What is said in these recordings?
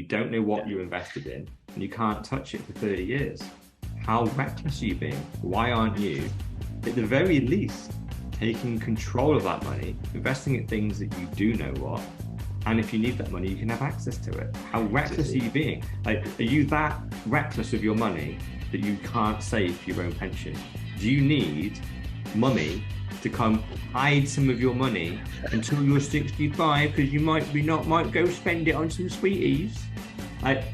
don't know what you invested in, and you can't touch it for 30 years. How reckless are you being? Why aren't you, at the very least, taking control of that money, investing in things that you do know what, and if you need that money, you can have access to it? How reckless are you being? Like, are you that reckless with your money that you can't save for your own pension? Do you need mummy to come hide some of your money until you're 65 because you might go spend it on some sweeties? Like,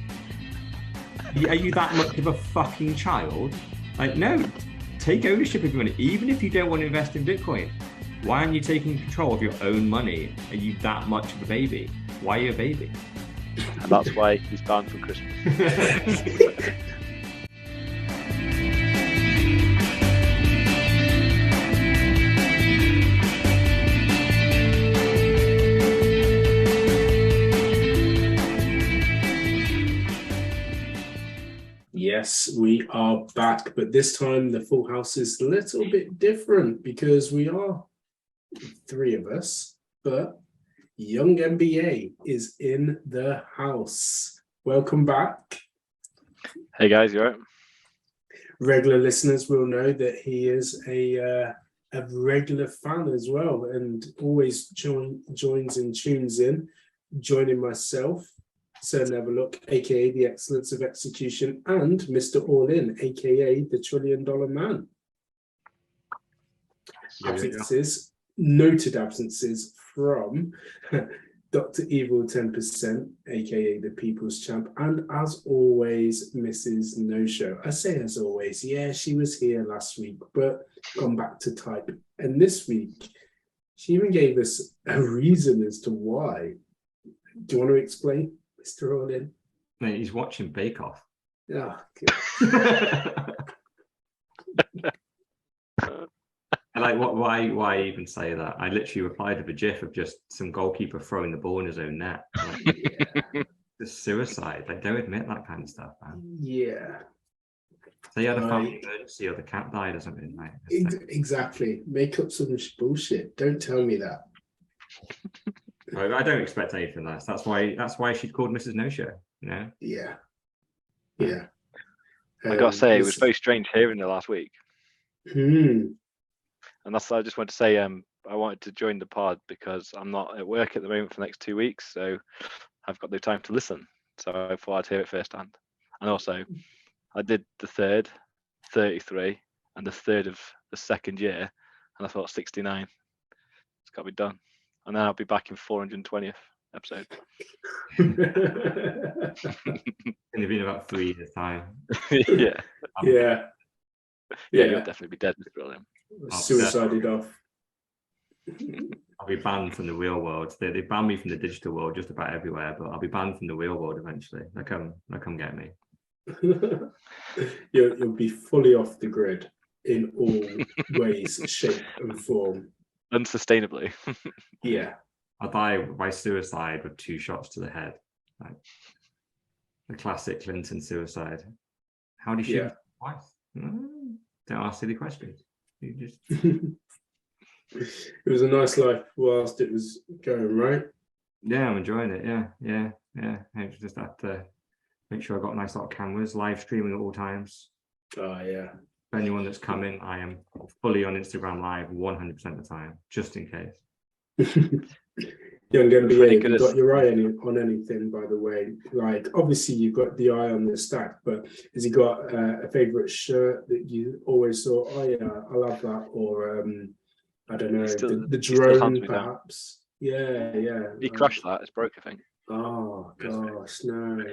are you that much of a fucking child? Like, no, take ownership of your money, even if you don't want to invest in Bitcoin. Why aren't you taking control of your own money? Are you that much of a baby? Why are you a baby? And that's why he's banned from Christmas. Yes, we are back, but this time the full house is a little bit different because we are three of us, but Young MBA is in the house. Welcome back. Hey guys, you all right? Regular listeners will know that he is a regular fan as well, and always joins and tunes in, joining myself, Sir Neverlook, aka the Excellence of Execution, and Mr. All In, aka the $1 Trillion Man. Absences, noted absences from Dr. Evil 10%, aka the People's Champ, and as always, Mrs. No Show. I say as always, yeah, she was here last week, but gone back to type. And this week, she even gave us a reason as to why. Do you want to explain, Mr. All In? Mate, he's watching Bake Off. Oh, Like, why even say that? I literally replied with a gif of just some goalkeeper throwing the ball in his own net. Like, just suicide. Like, don't admit that kind of stuff, man. Yeah. So you had a family emergency or the cat died or something, right? Exactly. Make up some bullshit. Don't tell me that. I don't expect anything less. That's why she's called Mrs. No Show, you know? Yeah. I gotta say, it was very strange hearing her last week. And that's, I just want to say, I wanted to join the pod because I'm not at work at the moment for the next 2 weeks, so I've got no time to listen. So I thought I'd hear it firsthand. And also, I did the third, 33, and the third of the second year, and I thought 69. It's got to be done. And then I'll be back in 420th episode. It'll be in about 3 years' time. Yeah. Yeah, you'll definitely be dead, Mr. William. Suicided off. I'll be banned from the real world. They ban me from the digital world just about everywhere, but I'll be banned from the real world eventually. They'll come get me. You'll be fully off the grid in all ways, shape, and form. Unsustainably. Yeah. I'll die by suicide with 2 shots to the head. Like the classic Clinton suicide. How do you shoot twice? Don't ask silly questions. You just... It was a nice life whilst it was going, right? Yeah, I'm enjoying it. Yeah. I just have to make sure I've got nice little cameras, live streaming at all times. Oh, yeah. For anyone that's coming, I am fully on Instagram Live 100% of the time, just in case. Young MBA, have you got your eye on anything, by the way? Like, obviously, you've got the eye on the stack, but has he got a favourite shirt that you always thought, oh, yeah, I love that? Or, I don't know, the drone, perhaps? Yeah. He crushed that. It's broke, I think. Oh, gosh, no.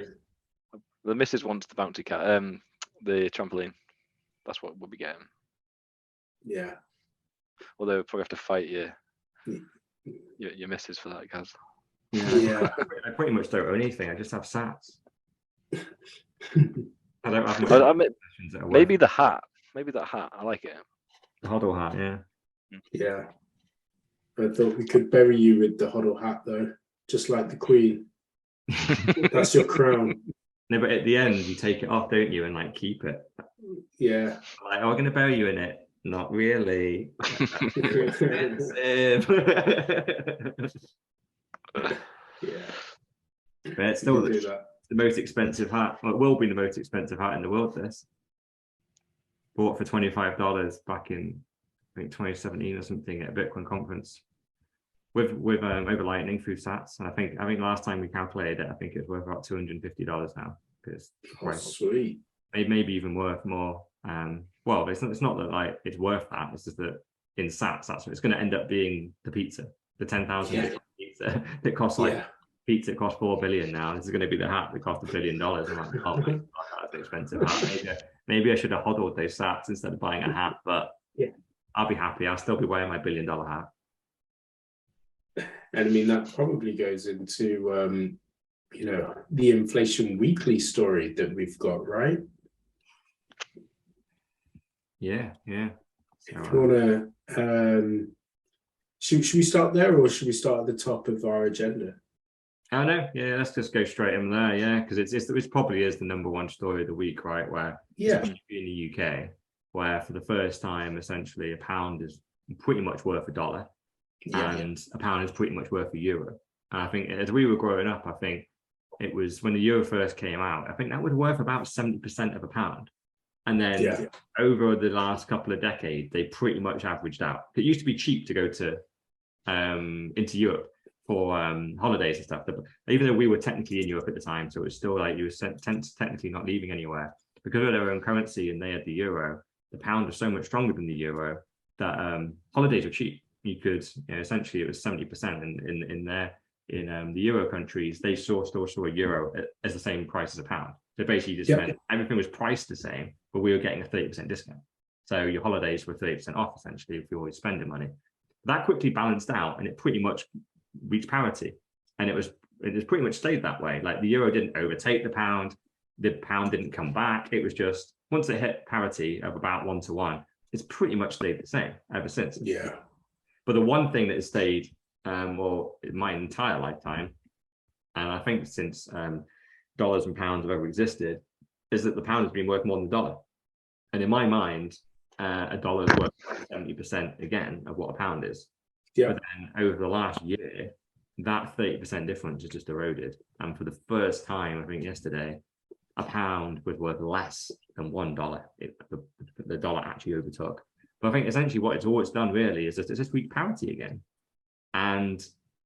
The missus wants the bouncy cat, the trampoline. That's what we'll be getting. Yeah. Although we'll probably have to fight your missus for that, Gaz. Yeah. I pretty much don't own anything. I just have sats. I don't have much. Maybe the hat. Maybe that hat. I like it. The hodl hat, yeah. Yeah. I thought we could bury you with the hodl hat, though, just like the Queen. That's your crown. No, but at the end, you take it off, don't you, and like keep it. Yeah. Like, we're going to bury you in it. Not really. Expensive. Yeah. But it's still the most expensive hat. Well, it will be the most expensive hat in the world. This bought for $25 back in, I think, 2017 or something at a Bitcoin conference with over Lightning through Sats. And I think last time we calculated it, I think it's worth about $250 now, because Sweet. Maybe even worth more. Well, it's not that like it's worth that. It's just that in Sats, that's what it's going to end up being. The pizza, the 10,000 pizza that costs like pizza costs $4 billion now. This is going to be the hat that cost $1 billion. I'm like, oh my God, that's an expensive hat. Maybe I should have hodled those Sats instead of buying a hat. But I'll be happy. I'll still be wearing my $1 billion hat. And I mean, that probably goes into the Inflation Weekly story that we've got, right? Yeah. So, if you want to, should we start there, or should we start at the top of our agenda? Oh no, yeah, let's just go straight in there, yeah, because it probably is the number one story of the week, right? Where especially in the UK, where for the first time, essentially, a pound is pretty much worth $1, and a pound is pretty much worth €1. And I think as we were growing up, I think it was when the euro first came out, I think that was worth about 70% of a pound. And then over the last couple of decades, they pretty much averaged out. It used to be cheap to go to into Europe for holidays and stuff. Even though we were technically in Europe at the time, so it was still like you were technically not leaving anywhere. Because of their own currency and they had the euro, the pound was so much stronger than the euro that holidays were cheap. You could, essentially, it was 70% in the euro countries. They still saw a euro as the same price as a pound. So basically, just meant everything was priced the same, but we were getting a 30% discount. So your holidays were 30% off, essentially, if you're always spending money. That quickly balanced out, and it pretty much reached parity. And it has pretty much stayed that way. Like the euro didn't overtake the pound didn't come back. It was just, once it hit parity of about 1-to-1, it's pretty much stayed the same ever since. Yeah. But the one thing that has stayed, in my entire lifetime, and I think since dollars and pounds have ever existed, is that the pound has been worth more than the dollar. And in my mind, a dollar is worth 70% again of what a pound is. Yeah. But then over the last year, that 30% difference has just eroded. And for the first time, I think yesterday, a pound was worth less than $1. The dollar actually overtook. But I think essentially what it's always done really is just reach parity again. And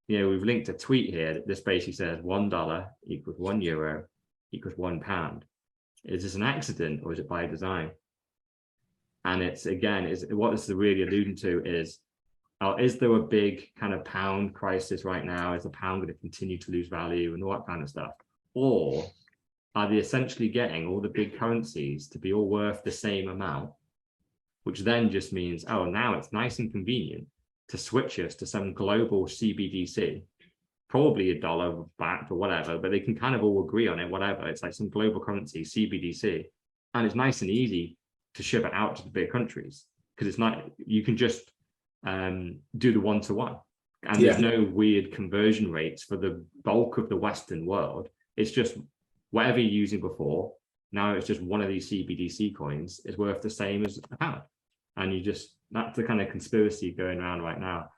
we've linked a tweet here that this basically says $1 equals €1 equals £1. Is this an accident or is it by design? And it's what this is really alluding to is there a big kind of pound crisis right now? Is the pound going to continue to lose value and all that kind of stuff? Or are they essentially getting all the big currencies to be all worth the same amount, which then just means, now it's nice and convenient to switch us to some global CBDC, probably $1 backed or whatever, but they can kind of all agree on it, whatever. It's like some global currency, CBDC, and it's nice and easy to ship it out to the big countries because it's not, you can just do the 1-to-1, and there's no weird conversion rates for the bulk of the Western world. It's just whatever you're using before, now it's just one of these CBDC coins is worth the same as a pound. And that's the kind of conspiracy going around right now.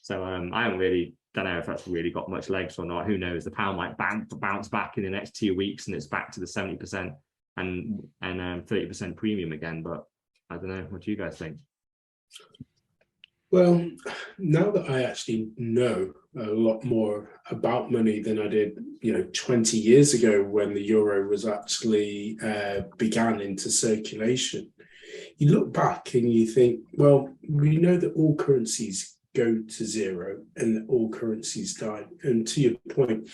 So I don't know if that's really got much legs or not. Who knows? The pound might bounce back in the next 2 weeks and it's back to the 70% and 30% premium again. But I don't know. What do you guys think? Well, now that I actually know a lot more about money than I did, 20 years ago when the euro was actually began into circulation, you look back and you think, well, we know that all currencies go to zero and that all currencies die. And to your point,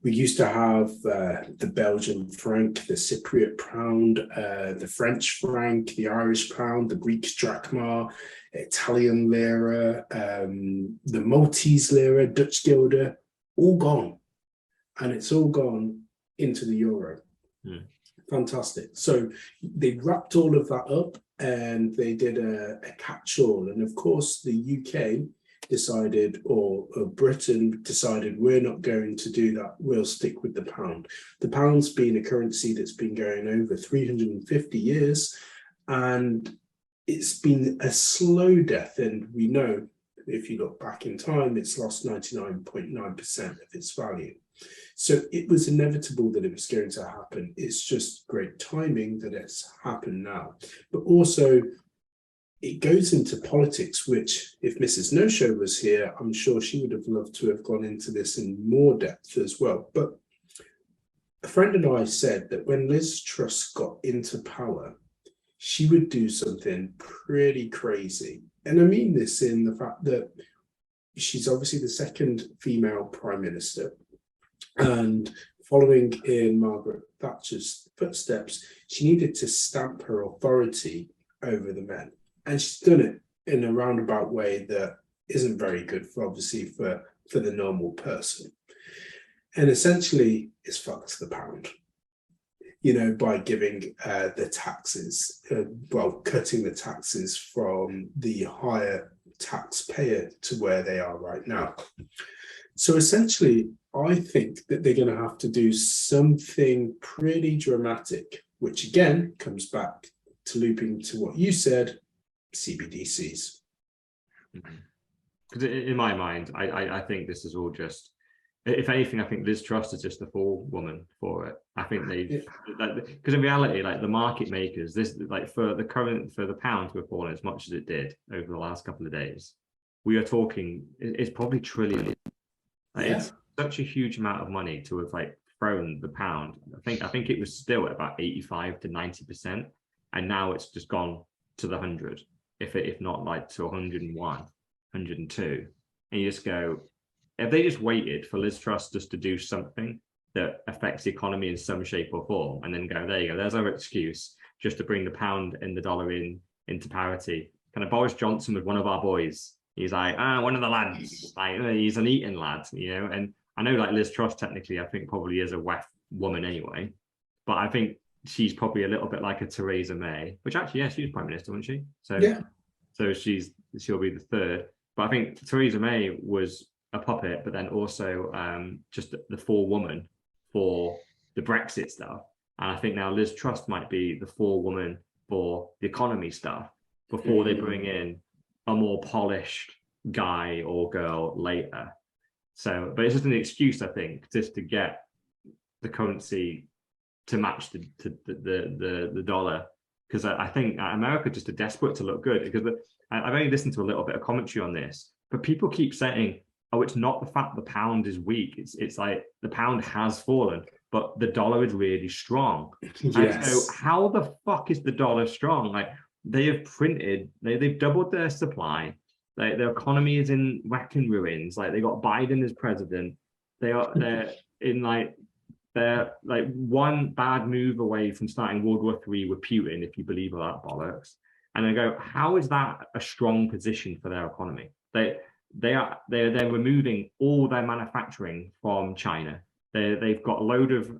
we used to have the Belgian franc, the Cypriot pound, the French franc, the Irish pound, the Greek drachma, Italian lira, the Maltese lira, Dutch guilder, all gone. And it's all gone into the euro. Mm. Fantastic. So they wrapped all of that up and they did a catch-all. And of course, the UK decided, or Britain decided, we're not going to do that. We'll stick with the pound. The pound's been a currency that's been going over 350 years, and it's been a slow death. And we know, if you look back in time, it's lost 99.9% of its value. So it was inevitable that it was going to happen. It's just great timing that it's happened now. But also, it goes into politics, which if Mrs. No Show was here, I'm sure she would have loved to have gone into this in more depth as well. But a friend and I said that when Liz Truss got into power, she would do something pretty crazy. And I mean this in the fact that she's obviously the second female prime minister. And following in Margaret Thatcher's footsteps, she needed to stamp her authority over the men. And she's done it in a roundabout way that isn't very good for obviously for the normal person. And essentially it's fucked the pound, you know, by giving the taxes, cutting the taxes from the higher taxpayer to where they are right now. So essentially, I think that they're going to have to do something pretty dramatic, which again comes back to looping to what you said, CBDCs. Because in my mind, I think this is all just, if anything, I think Liz Truss is just the forewoman for it. I think they, because in reality, like the market makers, this like for the pound to have fallen as much as it did over the last couple of days, we are talking, it's probably trillion. Like, it's such a huge amount of money to have like thrown the pound. I think it was still at about 85 to 90%, and now it's just gone to the 100, if not like to 101, 102. And you just go, if they just waited for Liz Truss just to do something that affects the economy in some shape or form, and then go, there you go, there's our excuse just to bring the pound and the dollar into parity. Kind of Boris Johnson was one of our boys. He's like, one of the lads, like he's an Eton lad, you know. And I know like Liz Truss technically, I think probably is a WEF woman anyway, but I think she's probably a little bit like a Theresa May, which actually, yeah, she was prime minister, wasn't she? So yeah, so she'll be the third. But I think Theresa May was a puppet, but then also just the forewoman for the Brexit stuff. And I think now Liz Truss might be the forewoman for the economy stuff before they bring in a more polished guy or girl later. So, but it's just an excuse, I think, just to get the currency to match the dollar. Because I think America just are desperate to look good. Because I've only listened to a little bit of commentary on this, but people keep saying, oh, it's not the fact the pound is weak. It's like the pound has fallen, but the dollar is really strong. Yes. And so how the fuck is the dollar strong? Like they have printed, they've doubled their supply. Their economy is in wrecking ruins. Like they got Biden as president. They're one bad move away from starting World War III with Putin, if you believe all that bollocks. And I go, how is that a strong position for their economy? They're removing all their manufacturing from China. They've got a load of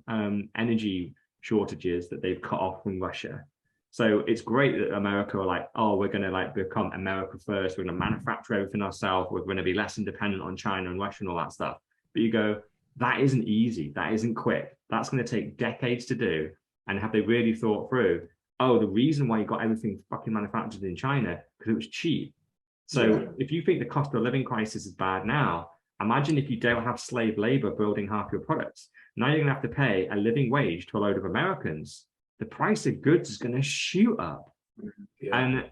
energy shortages that they've cut off from Russia. So it's great that America are like, oh, we're going to like become America first. We're going to manufacture everything ourselves. We're going to be less independent on China and Russia and all that stuff. But you go, that isn't easy. That isn't quick. That's going to take decades to do. And have they really thought through, oh, the reason why you got everything fucking manufactured in China, because it was cheap. So if you think the cost of living crisis is bad now, imagine if you don't have slave labor building half your products. Now you're going to have to pay a living wage to a load of Americans. The price of goods is going to shoot up. Yeah. And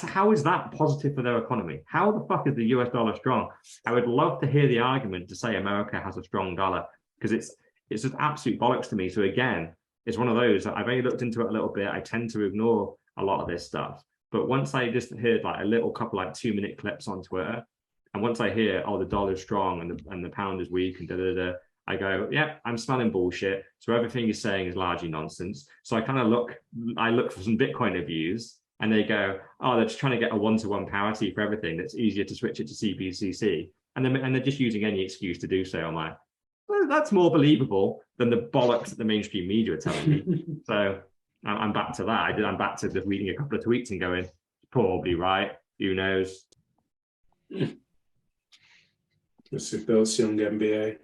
how is that positive for their economy? How the fuck is the US dollar strong? I would love to hear the argument to say America has a strong dollar, because it's just absolute bollocks to me. So again, it's one of those, I've only looked into it a little bit. I tend to ignore a lot of this stuff. But once I just heard like a little couple like 2-minute clips on Twitter, and once I hear, oh, the dollar's strong and the pound is weak and da-da-da, I go, yeah, I'm smelling bullshit. So everything you're saying is largely nonsense. So I kind of look for some Bitcoin reviews, and they go, oh, they're just trying to get a one-to-one parity for everything. That's easier to switch it to CBCC. And they're just using any excuse to do so. I'm like, well, that's more believable than the bollocks that the mainstream media are telling me. So I'm back to that. I'm back to just reading a couple of tweets and going, probably right. Who knows? Mr. Bill's young MBA.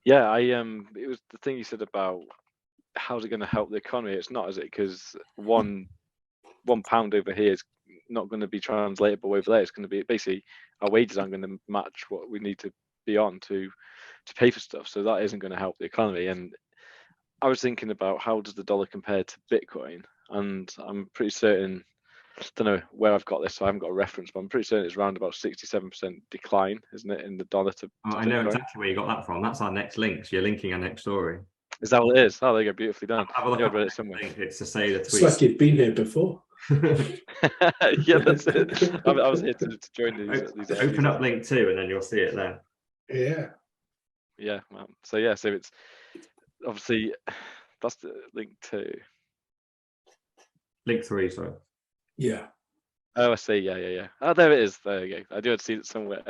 Yeah, it was the thing you said about how's it going to help the economy. It's not, is it? Because one pound over here is not going to be translatable over there. It's going to be basically our wages aren't going to match what we need to be on to to pay for stuff. So that isn't going to help the economy. And I was thinking about how does the dollar compare to Bitcoin? And I'm pretty certain, don't know where I've got this, so I haven't got a reference, but I'm pretty certain it's around about 67% decline, isn't it, in the dollar to I know exactly where you got that from. That's our next link. So you're linking our next story. Is that what it is? Oh, there you go, beautifully done. Have a look I've read it somewhere. It's to say the tweet. It's like you'd been here before. Yeah, that's it. I was here to join these Open up link 2 and then you'll see it there. Yeah. Yeah, man. So it's obviously that's the link 2. Link 3, sorry. Yeah. Oh, I see. Yeah. Oh, there it is. There you go. I do see it somewhere.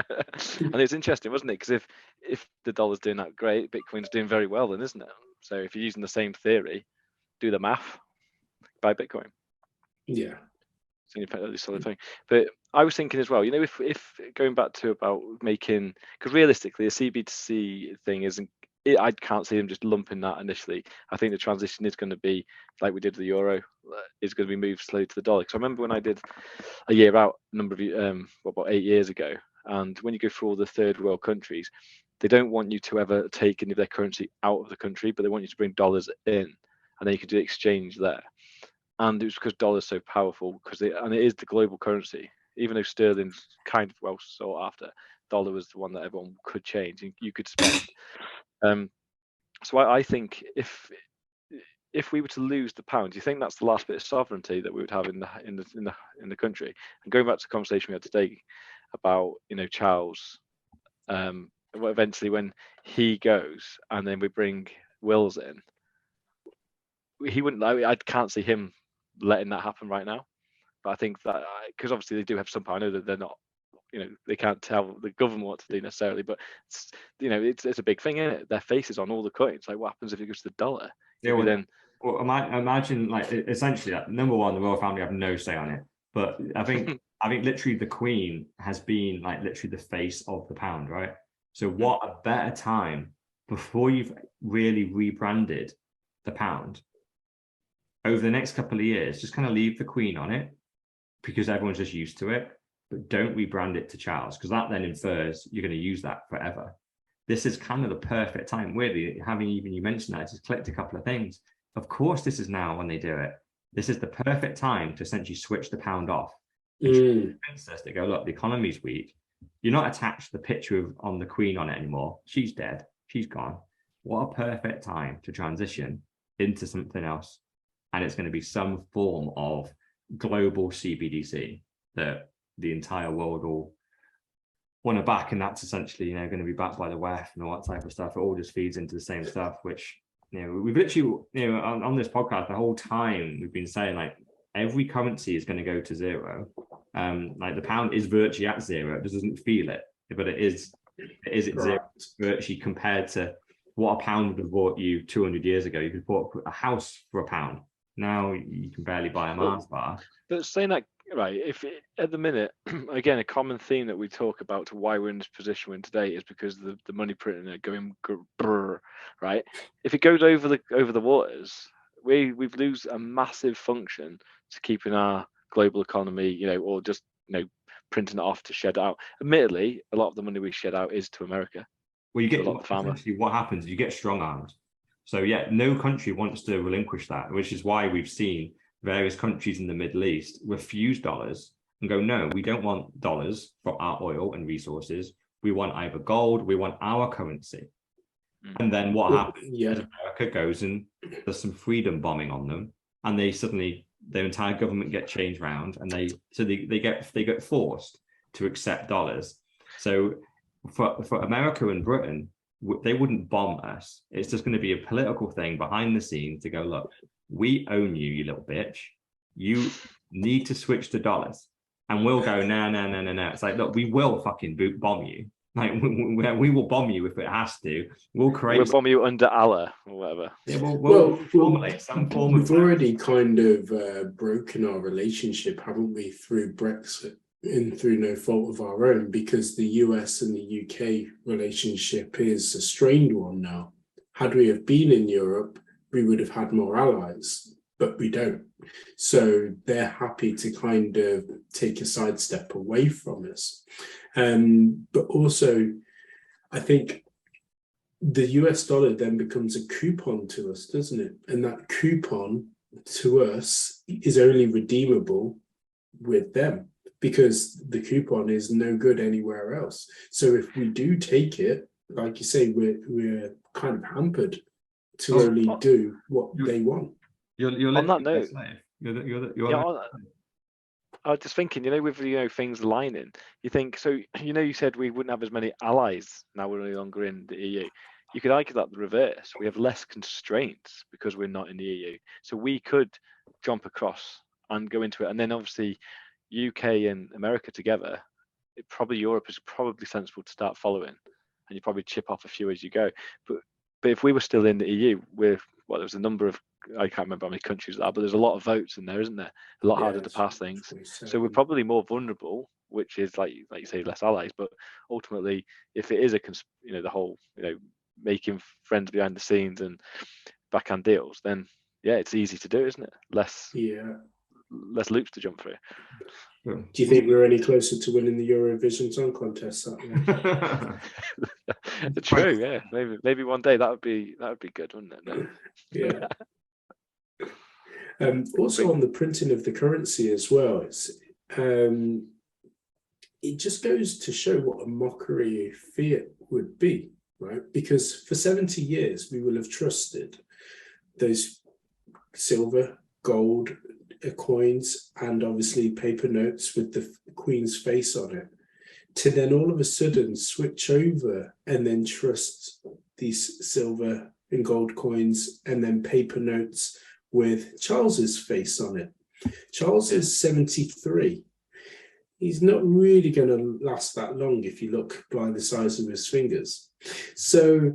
And it's interesting, wasn't it? Because if the dollar's doing that great, Bitcoin's doing very well, then, isn't it? So if you're using the same theory, do the math, buy Bitcoin. Yeah. It's an independently solid thing. But I was thinking as well, if going back to about making, because realistically, a CBDC thing isn't. I can't see them just lumping that initially. I think the transition is going to be like we did with the euro, is going to be moved slowly to the dollar. Because I remember when I did a year out, a number of about 8 years ago, and when you go through all the third world countries, they don't want you to ever take any of their currency out of the country, but they want you to bring dollars in, and then you can do the exchange there. And it was because dollar's so powerful, and it is the global currency. Even though sterling's kind of well sought after, dollar was the one that everyone could change and you could spend. So I think if we were to lose the pound, do you think that's the last bit of sovereignty that we would have in the country? And going back to the conversation we had today about Charles, eventually when he goes and then we bring Wills in, he wouldn't. I can't see him letting that happen right now. But I think that because obviously they do have some power. I know that they're not. They can't tell the government what to do necessarily, but it's a big thing, isn't it? Their face is on all the coins. Like, what happens if it goes to the dollar? Yeah, well, imagine like essentially that number one, the royal family have no say on it. But I think literally the Queen has been like literally the face of the pound, right? So what a better time before you've really rebranded the pound over the next couple of years, just kind of leave the Queen on it because everyone's just used to it. But don't rebrand it to Charles, because that then infers you're going to use that forever. This is kind of the perfect time. Weirdly, having even you mentioned that, I just clicked a couple of things. Of course, this is now when they do it. This is the perfect time to essentially switch the pound off. Princess, they go, look, the economy's weak. You're not attached to the picture on the Queen on it anymore. She's dead. She's gone. What a perfect time to transition into something else. And it's going to be some form of global CBDC that the entire world will want to back, and that's essentially going to be backed by the WEF and all that type of stuff. It all just feeds into the same stuff, which we've literally on this podcast the whole time we've been saying like every currency is going to go to zero. Like the pound is virtually at zero. It doesn't feel it, but it is at zero virtually compared to what a pound would have bought you 200 years ago. You could bought a house for £1. Now you can barely buy a Mars bar. But saying that, right, at the minute, again, a common theme that we talk about to why we're in this position we're in today is because the money printing are going brr, right? If it goes over the waters, we lose a massive function to keeping our global economy, or just printing it off to shed out. Admittedly, a lot of the money we shed out is to America. Well, you get a lot of farmers. What happens? You get strong armed. So yeah, no country wants to relinquish that, which is why we've seen various countries in the Middle East refuse dollars and go, no, we don't want dollars for our oil and resources. We want either gold, we want our currency. And then what happens is America goes and does some freedom bombing on them, and they suddenly, their entire government get changed around, and they get forced to accept dollars. So for America and Britain, they wouldn't bomb us. It's just going to be a political thing behind the scenes to go, look, we own you, you little bitch. You need to switch to dollars. And we'll go, no. It's like, look, we will fucking bomb you. Like, we will bomb you if it has to. We'll bomb you under Allah or whatever. Yeah, we'll formulate some form of... We've already kind of broken our relationship, haven't we, through Brexit? Through no fault of our own, because the US and the UK relationship is a strained one now. Had we have been in Europe, we would have had more allies, but we don't. So they're happy to kind of take a sidestep away from us. But also, I think the US dollar then becomes a coupon to us, doesn't it? And that coupon to us is only redeemable with them because the coupon is no good anywhere else. So if we do take it, like you say, we're kind of hampered to only do what they want. You're on that note, slave. I was just thinking, with things aligning, you think so. You said we wouldn't have as many allies now we're no longer in the EU. You could argue that the reverse. We have less constraints because we're not in the EU, so we could jump across and go into it. And then obviously, UK and America together, Europe is probably sensible to start following, and you probably chip off a few as you go. But if we were still in the EU, there's a number of, I can't remember how many countries there are, but there's a lot of votes in there, isn't there? A lot harder to pass things. So we're probably more vulnerable, which is like you say, less allies. But ultimately, if it is the whole, making friends behind the scenes and backhand deals, then yeah, it's easy to do, isn't it? Less loops to jump through. Do you think we're any closer to winning the Eurovision Song Contest that way? True, yeah. Maybe one day that would be good, wouldn't it? No. Yeah. Also on the printing of the currency as well, it just goes to show what a mockery fiat would be, right? Because for 70 years we will have trusted those silver, gold coins and obviously paper notes with the Queen's face on it, to then all of a sudden switch over and then trust these silver and gold coins and then paper notes with Charles's face on it. Charles is 73. He's not really going to last that long if you look by the size of his fingers. So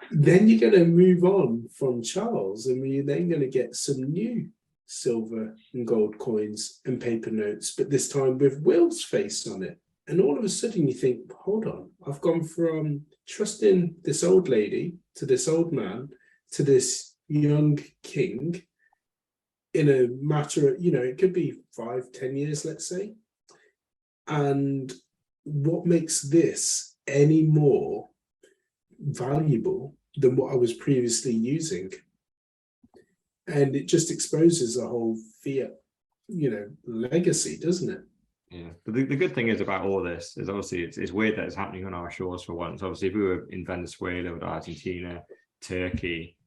then you're going to move on from Charles, and we're then going to get some new silver and gold coins and paper notes, but this time with Will's face on it. And all of a sudden you think, hold on, I've gone from trusting this old lady to this old man to this young king in a matter of, it could be 5-10 years, let's say. And what makes this any more valuable than what I was previously using? And it just exposes a whole fiat, legacy, doesn't it? Yeah, but the good thing is about all this is obviously it's weird that it's happening on our shores for once. Obviously, if we were in Venezuela or Argentina, Turkey,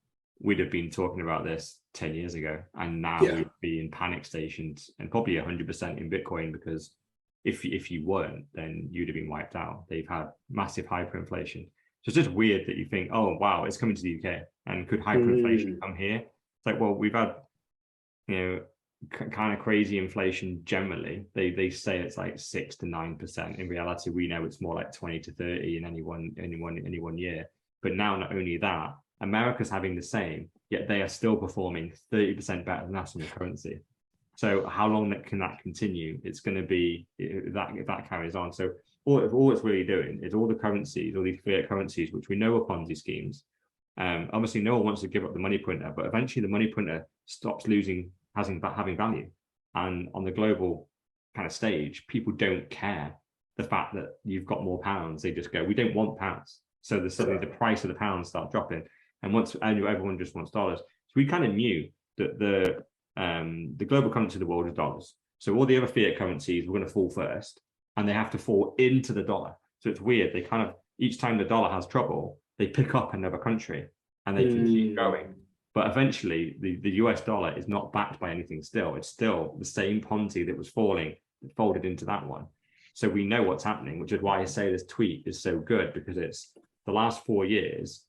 we'd have been talking about this 10 years ago, and now we'd be in panic stations and probably 100% in Bitcoin, because if you weren't, then you'd have been wiped out. They've had massive hyperinflation. So it's just weird that you think, oh wow, it's coming to the UK, and could hyperinflation come here? It's like, well, we've had, kind of crazy inflation generally. They say it's like 6 to 9%. In reality, we know it's more like 20 to 30 in any one year. But now, not only that, America's having the same, yet they are still performing 30% better than national currency. So how long can that continue? It's going to be if that carries on. So all it's really doing is all the currencies, all these fiat currencies, which we know are Ponzi schemes. Obviously, no one wants to give up the money printer, but eventually the money printer stops having value. And on the global kind of stage, people don't care the fact that you've got more pounds. They just go, we don't want pounds. So suddenly the price of the pounds start dropping. And everyone just wants dollars. So we kind of knew that the global currency of the world is dollars. So all the other fiat currencies were going to fall first, and they have to fall into the dollar. So it's weird. They kind of, each time the dollar has trouble, they pick up another country and they can keep going. But eventually the US dollar is not backed by anything still. It's still the same Ponzi that was falling, that folded into that one. So we know what's happening, which is why I say this tweet is so good, because it's the last 4 years,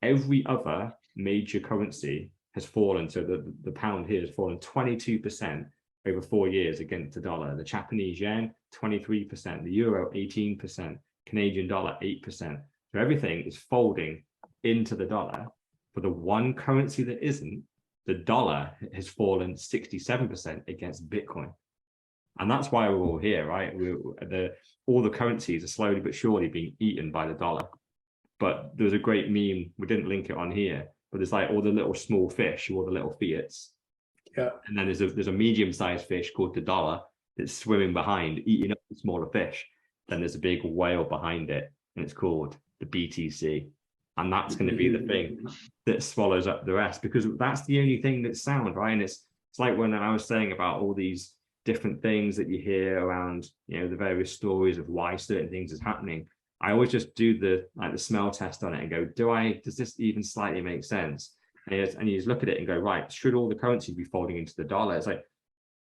every other major currency has fallen. So the pound here has fallen 22% over 4 years against the dollar. The Japanese yen, 23%, the euro, 18%, Canadian dollar, 8%. So everything is folding into the dollar. For the one currency that isn't, the dollar has fallen 67% against Bitcoin. And that's why we're all here, right? All the currencies are slowly but surely being eaten by the dollar. But there was a great meme, we didn't link it on here, but there's like all the little small fish, all the little fiats. Yeah. And then there's a medium-sized fish called the dollar that's swimming behind, eating up the smaller fish. Then there's a big whale behind it, and it's called the BTC. and that's going to be the thing that swallows up the rest, because that's the only thing that's sound, right? And it's like when I was saying about all these different things that you hear around, you know, the various stories of why certain things is happening. I always just do the smell test on it and go, does this even slightly make sense? And you just look at it and go, right, should all the currencies be folding into the dollar? It's like,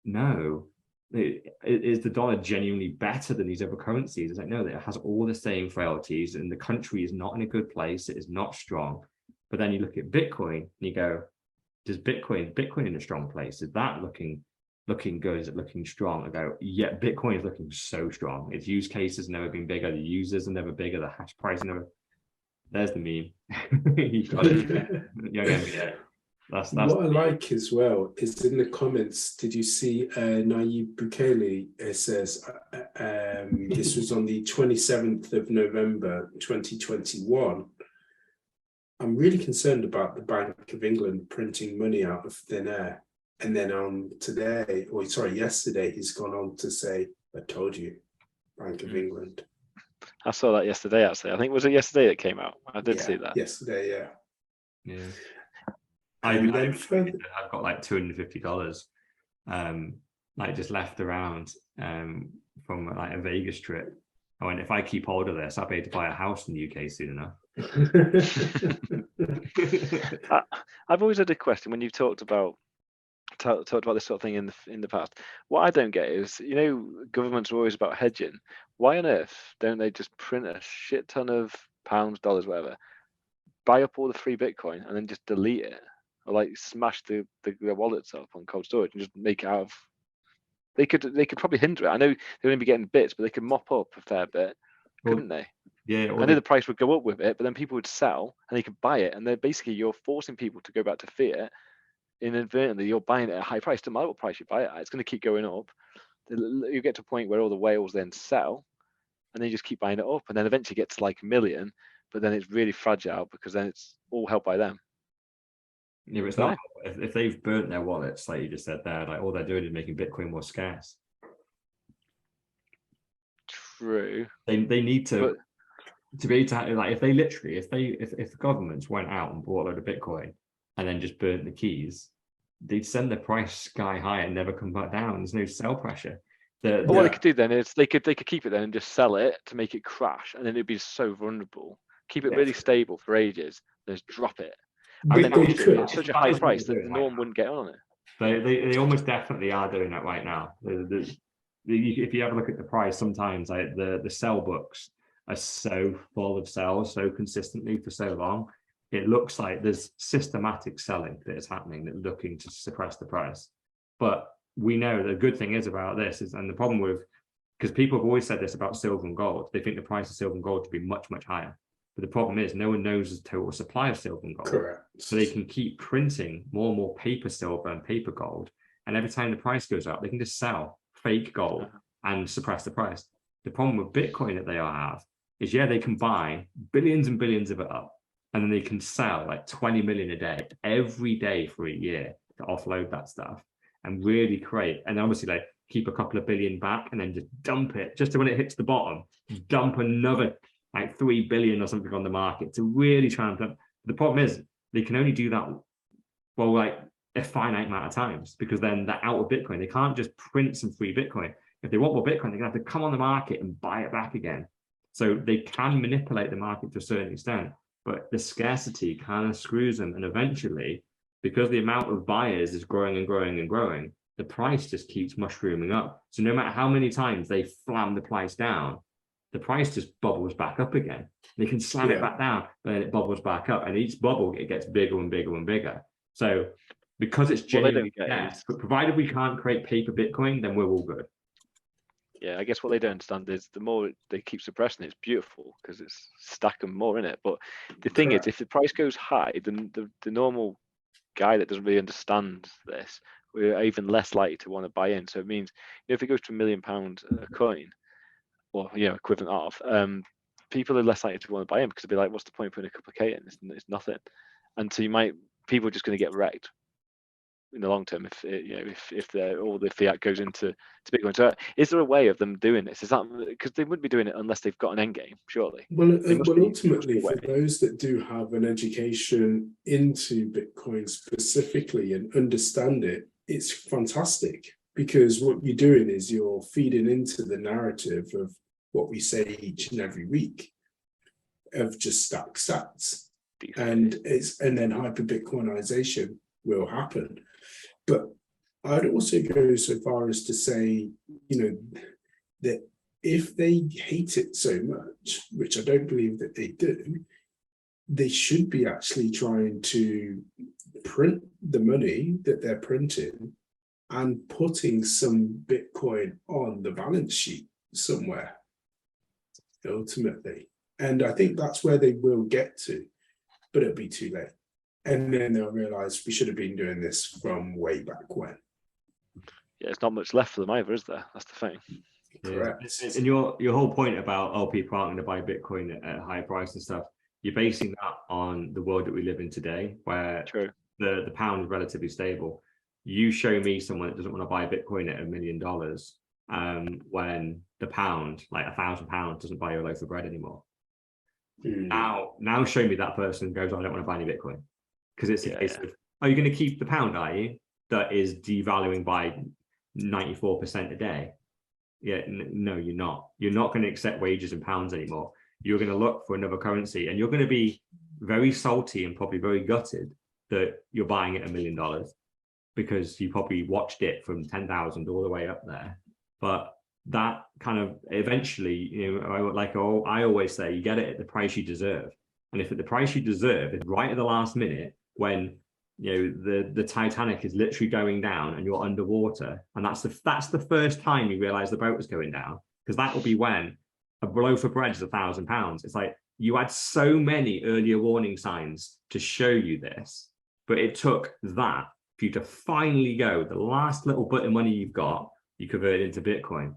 no. Is the dollar genuinely better than these other currencies? It's like, no, it has all the same frailties, and the country is not in a good place. It is not strong. But then you look at Bitcoin and you go, does Bitcoin in a strong place? Is that looking good? Is it looking strong? I go, yeah, Bitcoin is looking so strong. Its use case has never been bigger. The users are never bigger. The hash price never. There's the meme. You got it. Yeah. That's what I like as well is in the comments. Did you see Nayib Bukele? It says this was on the 27th of November 2021. I'm really concerned about the Bank of England printing money out of thin air. And then yesterday, he's gone on to say, I told you, Bank of England. I saw that yesterday, actually. I think, was it yesterday it came out? I did see that. Yesterday, yeah. I've got like $250, like just left around from like a Vegas trip. I went, if I keep hold of this, I'll be able to buy a house in the UK soon enough. I've always had a question when you've talked about this sort of thing in the past. What I don't get is, you know, governments are always about hedging. Why on earth don't they just print a shit ton of pounds, dollars, whatever, buy up all the free Bitcoin and then just delete it, or like smash the wallets up on cold storage and just make it out of? They could probably hinder it. I know they're going to be getting bits, but they could mop up a fair bit, couldn't they? Yeah. I know the price would go up with it, but then people would sell and they could buy it, and they're basically, you're forcing people to go back to fiat. Inadvertently, you're buying it at a high price. No matter what price you buy it at, it's going to keep going up. You get to a point where all the whales then sell, and then you just keep buying it up, and then eventually get to like $1 million, but then it's really fragile because then it's all held by them. Yeah, but it's not. If they've burnt their wallets, like you just said there, like all they're doing is making Bitcoin more scarce. True. They need to be able to, like, if the governments went out and bought a load of Bitcoin and then just burnt the keys, they'd send the price sky high and never come back down. There's no sell pressure. What they could do then is they could keep it then and just sell it to make it crash, and then it'd be so vulnerable. Keep it really stable for ages, then just drop it. And then it's such a high price that no one wouldn't get on it. They almost definitely are doing that right now. If you have a look at the price, sometimes like the sell books are so full of sells so consistently for so long, it looks like there's systematic selling that is happening that's looking to suppress the price. But we know the good thing is about this is, and the problem with, because people have always said this about silver and gold, they think the price of silver and gold to be much, much higher. But the problem is no one knows the total supply of silver and gold. Correct. So they can keep printing more and more paper silver and paper gold. And every time the price goes up, they can just sell fake gold and suppress the price. The problem with Bitcoin that they have is, they can buy billions and billions of it up, and then they can sell like 20 million a day, every day for a year, to offload that stuff and really create. And obviously, like, keep a couple of billion back and then just dump it, just to when it hits the bottom, dump another like 3 billion or something on the market to really try and dump. The problem is they can only do that, well, like a finite amount of times, because then they're out of Bitcoin. They can't just print some free Bitcoin. If they want more Bitcoin, they're gonna have to come on the market and buy it back again. So they can manipulate the market to a certain extent, but the scarcity kind of screws them. And eventually, because the amount of buyers is growing and growing and growing, the price just keeps mushrooming up. So no matter how many times they slam the price down, the price just bubbles back up again. They can slam it back down, but then it bubbles back up. And each bubble, it gets bigger and bigger and bigger. So because it's genuinely scarce, but provided we can't create paper Bitcoin, then we're all good. Yeah, I guess what they don't understand is the more they keep suppressing it, it's beautiful because it's stacking more in it. But the thing is, if the price goes high, then the normal guy that doesn't really understand this, we're even less likely to want to buy in. So it means, if it goes to £1 million a coin, or equivalent of, people are less likely to want to buy in because they'll be like, what's the point of putting a couple of K in? It's nothing. And so people are just going to get wrecked. in the long term if all the fiat goes into Bitcoin. So is there a way of them doing this? Is that because they wouldn't be doing it unless they've got an end game, surely? Well, ultimately, for those that do have an education into Bitcoin specifically and understand it, it's fantastic, because what you're doing is you're feeding into the narrative of what we say each and every week of just stack sats, and then hyper Bitcoinization will happen. But I'd also go so far as to say, that if they hate it so much, which I don't believe that they do, they should be actually trying to print the money that they're printing and putting some Bitcoin on the balance sheet somewhere, ultimately. And I think that's where they will get to, but it'll be too late. And then they'll realize we should have been doing this from way back when. Yeah, it's not much left for them either, is there? That's the thing. Correct. And your whole point about people aren't going to buy Bitcoin at a high price and stuff, you're basing that on the world that we live in today, where the pound is relatively stable. You show me someone that doesn't want to buy Bitcoin at $1 million, when the pound, like £1,000, doesn't buy you a loaf of bread anymore. Now show me that person who goes, I don't want to buy any Bitcoin, because it's a case of, are you going to keep the pound, are you, that is devaluing by 94% a day? Yeah, no, you're not. You're not going to accept wages in pounds anymore. You're going to look for another currency, and you're going to be very salty and probably very gutted that you're buying it $1 million, because you probably watched it from 10,000 all the way up there. But that kind of eventually, I always say, you get it at the price you deserve. And if at the price you deserve is right at the last minute, when the Titanic is literally going down and you're underwater, and that's the first time you realize the boat was going down, because that will be when a loaf of bread is £1,000. It's like you had so many earlier warning signs to show you this, but it took that for you to finally go, the last little bit of money you've got, you convert it into Bitcoin.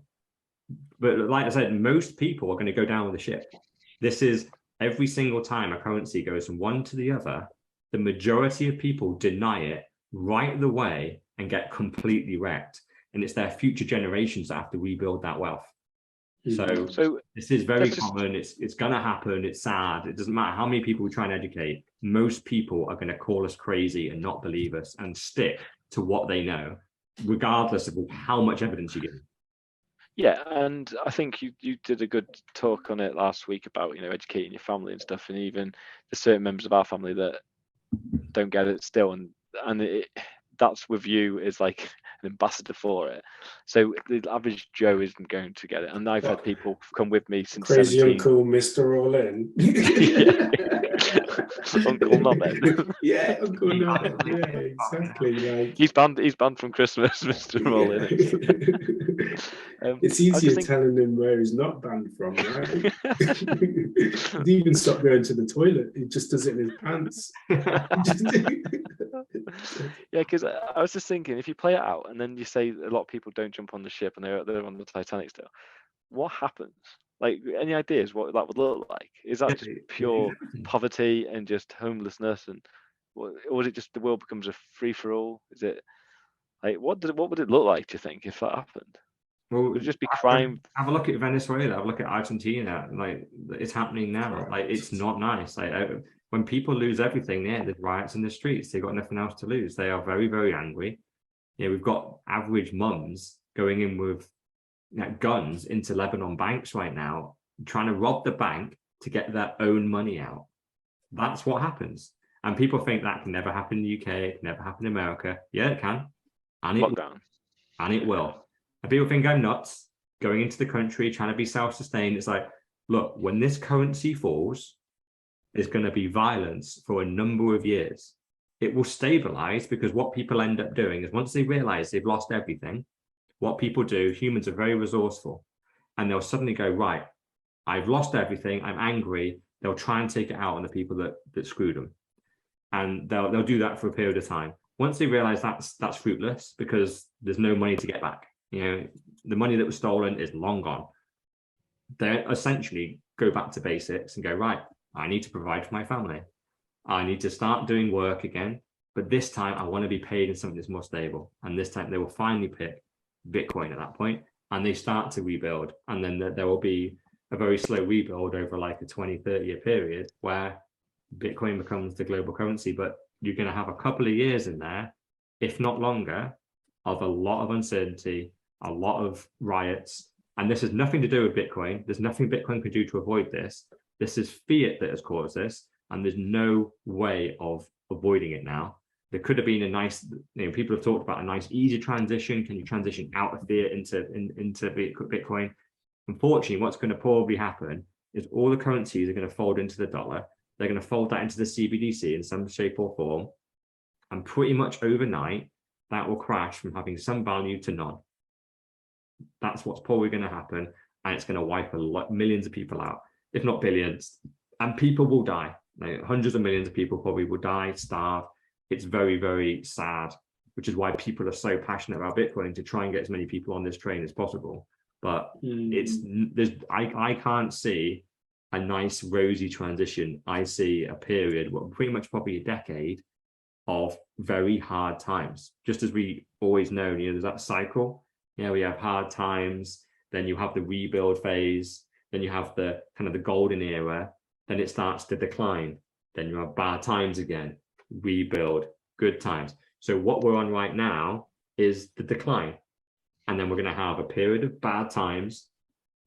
But like I said, most people are going to go down with the ship. This is every single time a currency goes from one to the other, the majority of people deny it right the way and get completely wrecked. And it's their future generations that have to rebuild that wealth. So this is very common. It's going to happen. It's sad. It doesn't matter how many people we try and educate. Most people are going to call us crazy and not believe us and stick to what they know, regardless of how much evidence you give. Yeah, and I think you did a good talk on it last week about educating your family and stuff, and even there's certain members of our family that don't get it still, and that's with you as like an ambassador for it. So the average Joe isn't going to get it, and I've had people come with me since crazy 17. Uncle Mr. All In. Uncle Nobbin. Yeah, Uncle Nobbin. Yeah, exactly. Like he's banned from Christmas, Mr. All In. It's easier telling him where he's not banned from, right? He even stopped going to the toilet. He just does it in his pants. Yeah, because I was just thinking, if you play it out and then you say a lot of people don't jump on the ship and they're on the Titanic still, what happens? Like, any ideas what that would look like? Is that just pure poverty and just homelessness, or is it just the world becomes a free for all? Is it like what would it look like, do you think, if that happened? Well, would it just be crime? Have a look at Venezuela. Have a look at Argentina. Like, it's happening now. Like, it's not nice. Like, when people lose everything, there's riots in the streets. They've got nothing else to lose. They are very, very angry. We've got average mums going in with guns into Lebanon banks right now, trying to rob the bank to get their own money out. That's what happens. And people think that can never happen in the UK, it can never happen in America. Yeah, it can. And it will. And people think I'm nuts going into the country, trying to be self-sustained. It's like, look, when this currency falls, there's going to be violence for a number of years. It will stabilize, because what people end up doing is, once they realize they've lost everything, what people do, humans are very resourceful, and they'll suddenly go, right, I've lost everything, I'm angry. They'll try and take it out on the people that screwed them. And they'll do that for a period of time. Once they realize that's fruitless, because there's no money to get back. The money that was stolen is long gone. They essentially go back to basics and go, right, I need to provide for my family. I need to start doing work again. but this time I want to be paid in something that's more stable. And this time they will finally pick Bitcoin at that point, and they start to rebuild. And then there will be a very slow rebuild over like a 20, 30-year period where Bitcoin becomes the global currency. But you're going to have a couple of years in there, if not longer, of a lot of uncertainty, a lot of riots. And this has nothing to do with Bitcoin. There's nothing Bitcoin could do to avoid this. This is fiat that has caused this, and there's no way of avoiding it now. There could have been a nice, people have talked about a nice, easy transition. Can you transition out of fiat into Bitcoin? Unfortunately, what's going to probably happen is all the currencies are going to fold into the dollar. They're going to fold that into the CBDC in some shape or form. And pretty much overnight, that will crash from having some value to none. That's what's probably going to happen. And it's going to wipe millions of people out, if not billions. And people will die. Hundreds of millions of people probably will die, starve. It's very, very sad, which is why people are so passionate about Bitcoin, to try and get as many people on this train as possible. But I can't see a nice rosy transition. I see a period, pretty much probably a decade, of very hard times. Just as we always know, there's that cycle. We have hard times, then you have the rebuild phase, then you have the kind of the golden era, then it starts to decline, then you have bad times again, rebuild, good times. So what we're on right now is the decline. And then we're going to have a period of bad times,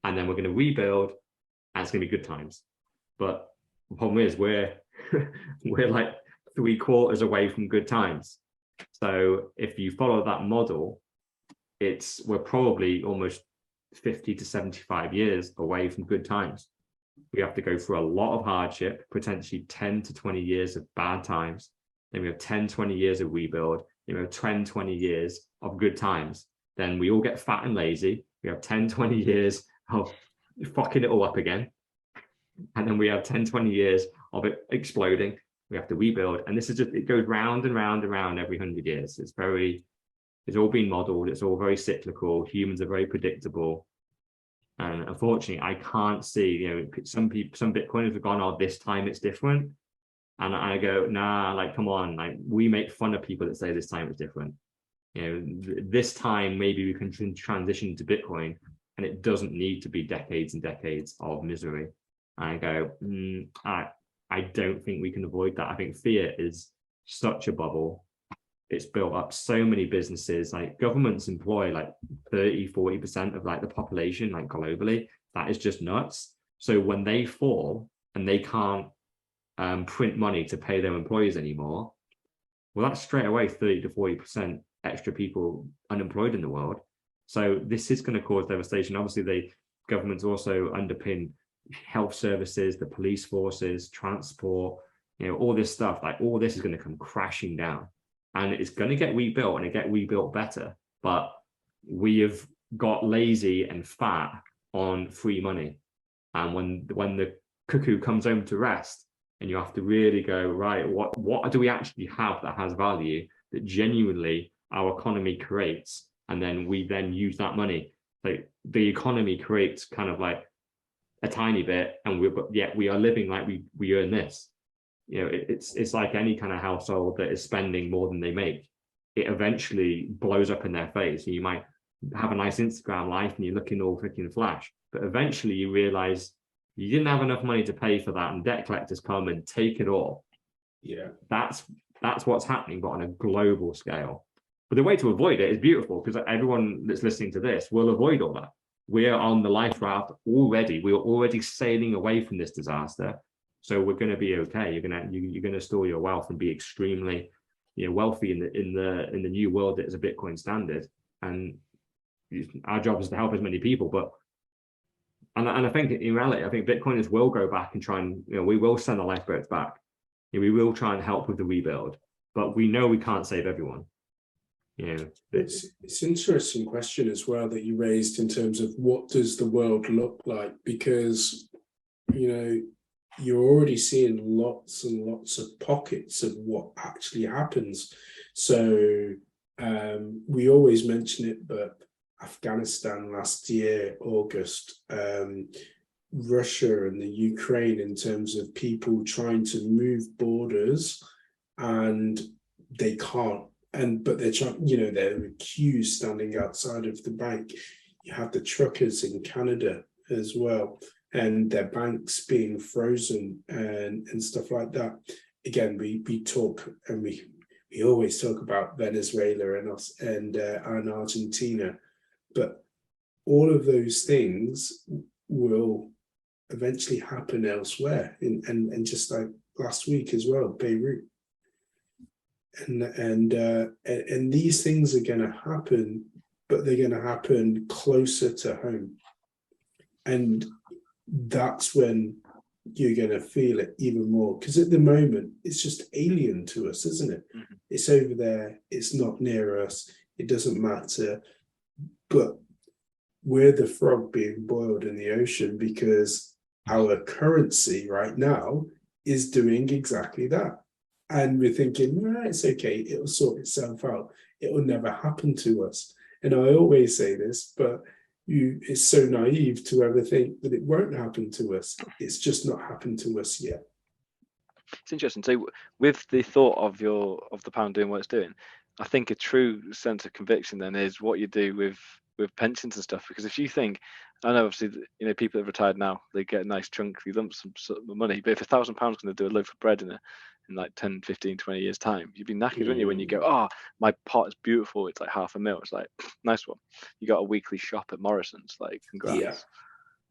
and then we're going to rebuild, and it's going to be good times. But the problem is we're like 3/4 away from good times. So if you follow that model, we're probably almost 50 to 75 years away from good times. We have to go through a lot of hardship, potentially 10 to 20 years of bad times. Then we have 10, 20 years of rebuild, 10, 20 years of good times. Then we all get fat and lazy. We have 10, 20 years of fucking it all up again. And then we have 10, 20 years of it exploding. We have to rebuild. And this is it goes round and round and round every 100 years. It's all been modeled. It's all very cyclical. Humans are very predictable. And unfortunately, I can't see, some Bitcoiners have gone, this time it's different. And I go, nah, come on, we make fun of people that say this time it's different. This time maybe we can transition to Bitcoin, and it doesn't need to be decades and decades of misery. And I go, I don't think we can avoid that. I think fiat is such a bubble. It's built up so many businesses. Governments employ 30-40% of the population globally. That is just nuts. So when they fall and they can't print money to pay their employees anymore, well, that's straight away 30 to 40% extra people unemployed in the world. So this is going to cause devastation. Obviously, the governments also underpin health services, the police forces, transport, all this stuff. All this is going to come crashing down, and it's going to get rebuilt, and it get rebuilt better. But we have got lazy and fat on free money. And when the cuckoo comes home to rest, and you have to really go, right, what do we actually have that has value, that genuinely our economy creates, and then we then use that money. The economy creates kind of a tiny bit, and yet we are living like we earn this. It's like any kind of household that is spending more than they make. It eventually blows up in their face. You might have a nice Instagram life and you're looking all freaking flash, but eventually you realize you didn't have enough money to pay for that, and debt collectors come and take it all. Yeah, that's what's happening, but on a global scale. But the way to avoid it is beautiful, because everyone that's listening to this will avoid all that. We're on the life raft already. We're already sailing away from this disaster. So we're going to be okay. You're going to store your wealth and be extremely, wealthy in the new world that is a Bitcoin standard. And our job is to help as many people. But and I think in reality, I think Bitcoiners will go back and try and, we will send the lifeboats back. We will try and help with the rebuild, but we know we can't save everyone. It's an interesting question as well that you raised in terms of what does the world look like, because you're already seeing lots and lots of pockets of what actually happens. So we always mention it, but Afghanistan last year, August, Russia and the Ukraine, in terms of people trying to move borders and they can't. But they're trying, there are queues standing outside of the bank. You have the truckers in Canada as well, and their banks being frozen and stuff like that. Again, we talk, and we always talk about Venezuela and us and Argentina, but all of those things will eventually happen elsewhere, and just like last week as well, Beirut. And these things are going to happen, but they're going to happen closer to home, and that's when you're going to feel it even more, because at the moment it's just alien to us, isn't it? Mm-hmm. It's over there, it's not near us, it doesn't matter, but we're the frog being boiled in the ocean, because our currency right now is doing exactly that. And we're thinking, it's okay, it'll sort itself out. It will never happen to us. And I always say this, but it's so naive to ever think that it won't happen to us. It's just not happened to us yet. It's interesting. So with the thought of the pound doing what it's doing, I think a true sense of conviction then is what you do with pensions and stuff. Because if you think, I know obviously, people that have retired now, they get a nice chunky lump sum of money, but if £1,000 going to do a loaf of bread in like 10, 15, 20 years time, you'd be knackered, wouldn't you, when you go, oh, my pot is beautiful, it's like £500,000. It's like, nice one. You got a weekly shop at Morrison's, like, congrats.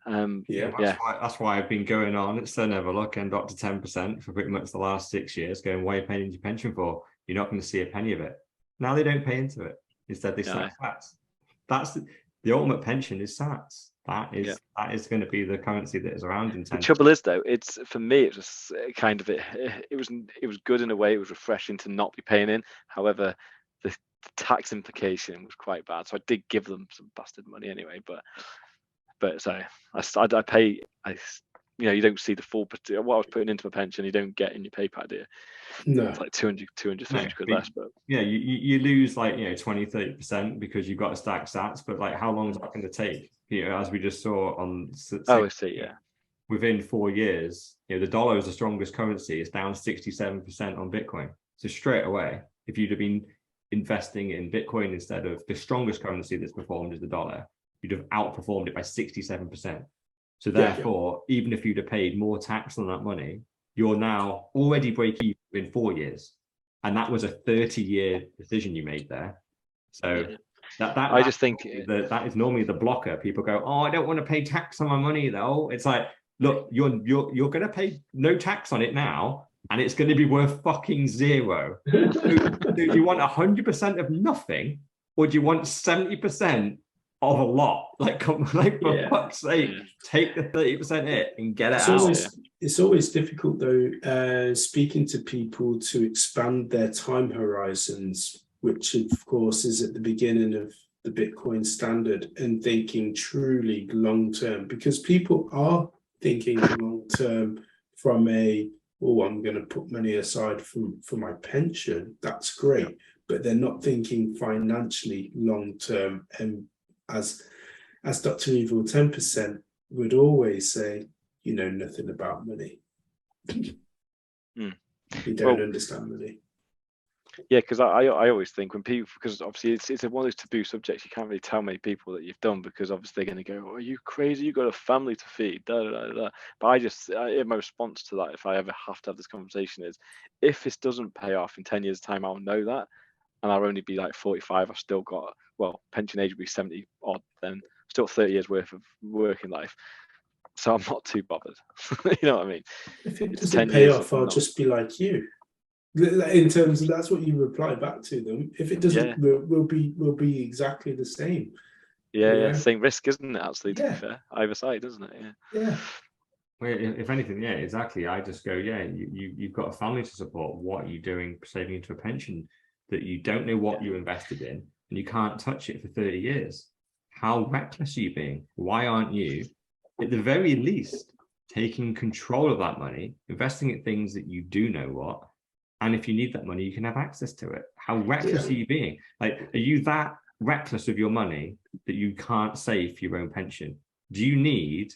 That's why I've been going on at Sir Neville, and up to 10% for pretty much the last 6 years, going, what are you paying into your pension for? You're not going to see a penny of it. Now they don't pay into it. Instead, they start SATs. That's the ultimate pension is SATs. That is going to be the currency that is around in 10. The trouble is, though, it's for me, it was kind of it was good in a way. It was refreshing to not be paying in. However, the tax implication was quite bad. So I did give them some bastard money anyway. But so I pay. You don't see the full what I was putting into my pension. You don't get in your pay pack, do you? No, it's like 200 quid less. But yeah, you lose like 20-30% because you've got to stack SATs. But like, how long is that going to take? As we just saw on. I see. Yeah. Within 4 years, the dollar is the strongest currency. It's down 67% on Bitcoin. So straight away, if you'd have been investing in Bitcoin instead of the strongest currency that's performed is the dollar, you'd have outperformed it by 67%. So therefore, even if you'd have paid more tax on that money, you're now already break even in 4 years. And that was a 30-year decision you made there. So I just think that is normally the blocker. People go, oh, I don't want to pay tax on my money though. It's like, look, you're going to pay no tax on it now, and it's going to be worth fucking zero. Do you want 100% of nothing, or do you want 70% of a lot? Like for fuck's sake, take the 30% hit and get it out. It's always difficult though, speaking to people to expand their time horizons, which of course is at the beginning of the Bitcoin standard, and thinking truly long term, because people are thinking long term from I'm going to put money aside for my pension. That's great, but they're not thinking financially long term. And as Dr. Evil 10% would always say, you know nothing about money. You don't understand money. Yeah, because I always think when people, because obviously it's one of those taboo subjects, you can't really tell many people that you've done, because obviously they're going to go, oh, are you crazy? You got a family to feed. Da, da, da, da. But my response to that, if I ever have to have this conversation, is if this doesn't pay off in 10 years' time, I'll know that, and I'll only be like 45. I've still got, pension age will be 70 odd, then still 30 years worth of working life. So I'm not too bothered. You know what I mean? If it doesn't pay off, I'll just be like you. In terms of, that's what you reply back to them. If it doesn't, we'll be exactly the same. Yeah, same risk, isn't it? Actually, to be fair, either side, isn't it? Yeah. Well, if anything, exactly. I just go, you've got a family to support. What are you doing saving into a pension that you don't know what you invested in, and you can't touch it for 30 years? How reckless are you being? Why aren't you, at the very least, taking control of that money, investing in things that you do know what? And if you need that money, you can have access to it. How reckless are you being? Like, are you that reckless with your money that you can't save for your own pension? Do you need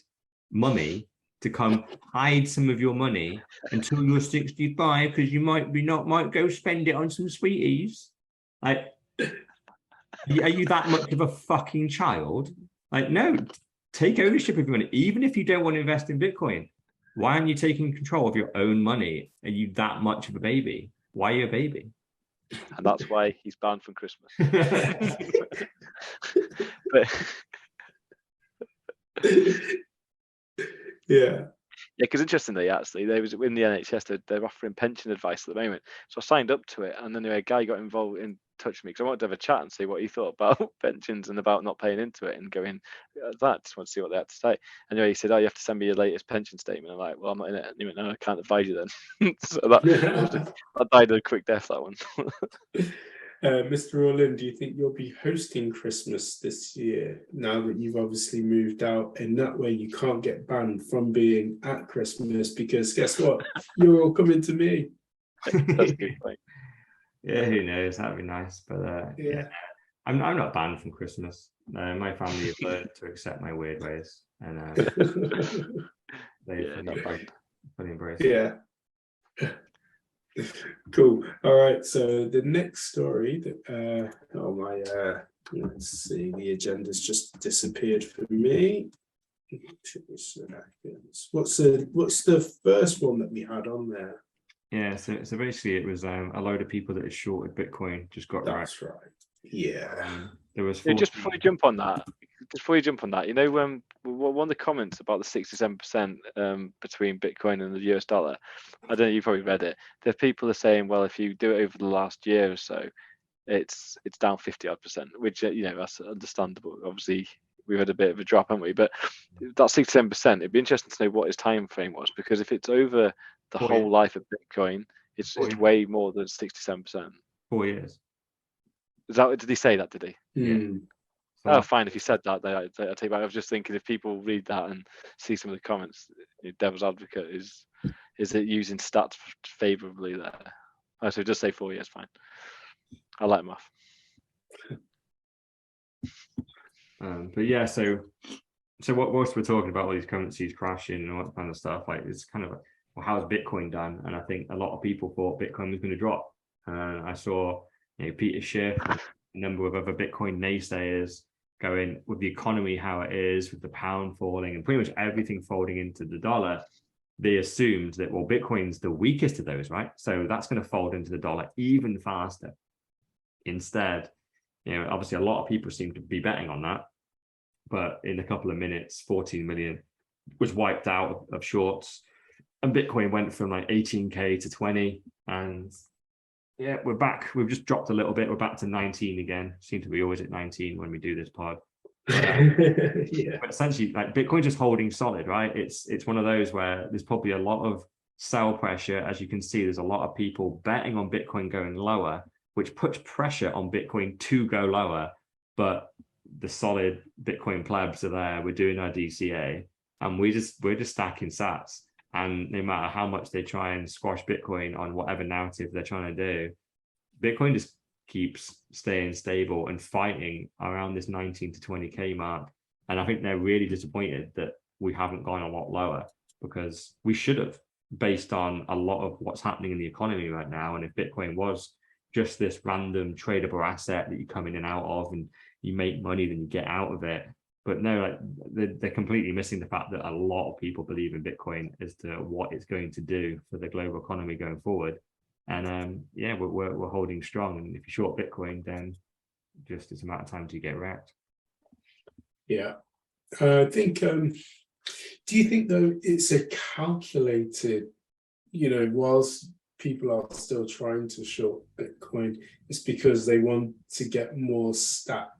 money to come hide some of your money until you're 65 because you might go spend it on some sweeties. Like, are you that much of a fucking child? Like, no, take ownership of your money, even if you don't want to invest in Bitcoin. Why aren't you taking control of your own money? Are you that much of a baby? Why are you a baby? And that's why he's banned from Christmas. But yeah. yeah, because interestingly, actually, there was in the NHS, they're offering pension advice at the moment. So I signed up to it, and then a guy got involved in touch with me because I wanted to have a chat and see what he thought about pensions and about not paying into it and going that. Just want to see what they had to say. Anyway, he said, "Oh, you have to send me your latest pension statement." I'm like, "Well, I'm not in it." And he went, "No, I can't advise you then." So that died a quick death. That one. Mr. Orlin, do you think you'll be hosting Christmas this year now that you've obviously moved out? And that way you can't get banned from being at Christmas because guess what? You're all coming to me. That's a good point. Yeah, who knows? That'd be nice. But yeah, I'm not banned from Christmas. My family have learned to accept my weird ways, and they fully embrace it. Yeah. Cool. All right. So the next story that let's see, the agenda's just disappeared for me. 2 seconds. What's the first one that we had on there? Yeah, so basically it was a load of people that had shorted Bitcoin just got wrecked. That's right. Yeah. There was just before you jump on that, you know, one of the comments about the 67% between Bitcoin and the US dollar, I don't know, you probably read it. There are people are saying, well, if you do it over the last year or so, it's down 50-odd%, which that's understandable. Obviously, we've had a bit of a drop, haven't we? But that 67%, it'd be interesting to know what his time frame was, because if it's over the whole life of Bitcoin, it's way more than 67%. 4 years. Is that, did he say that? Did he? Yeah. Oh, fine. If you said that, I take back. I was just thinking, if people read that and see some of the comments, devil's advocate is it using stats favorably there? Oh, so just say 4 years, fine. I like math. But yeah, so what whilst we're talking about all these currencies crashing and all that kind of stuff, like it's kind of well, how's Bitcoin done? And I think a lot of people thought Bitcoin was going to drop. I saw Peter Schiff, a number of other Bitcoin naysayers going, with the economy how it is, with the pound falling and pretty much everything folding into the dollar, they assumed that, well, Bitcoin's the weakest of those, right? So that's going to fold into the dollar even faster. Instead, obviously a lot of people seem to be betting on that, but in a couple of minutes, 14 million was wiped out of shorts, and Bitcoin went from like 18K to 20, and yeah, we're back. We've just dropped a little bit. We're back to 19 again. Seem to be always at 19 when we do this pod. Yeah. But essentially, like, Bitcoin's just holding solid, right? It's one of those where there's probably a lot of sell pressure. As you can see, there's a lot of people betting on Bitcoin going lower, which puts pressure on Bitcoin to go lower. But the solid Bitcoin plebs are there. We're doing our DCA, and we're just stacking sats. And no matter how much they try and squash Bitcoin on whatever narrative they're trying to do, Bitcoin just keeps staying stable and fighting around this 19 to 20K mark. And I think they're really disappointed that we haven't gone a lot lower, because we should have, based on a lot of what's happening in the economy right now. And if Bitcoin was just this random tradable asset that you come in and out of and you make money, then you get out of it. But no, like, they're completely missing the fact that a lot of people believe in Bitcoin as to what it's going to do for the global economy going forward. And yeah, we're holding strong. And if you short Bitcoin, then just it's a matter of time to get wrecked. Yeah, I think. Do you think though it's a calculated? Whilst people are still trying to short Bitcoin, it's because they want to get more sats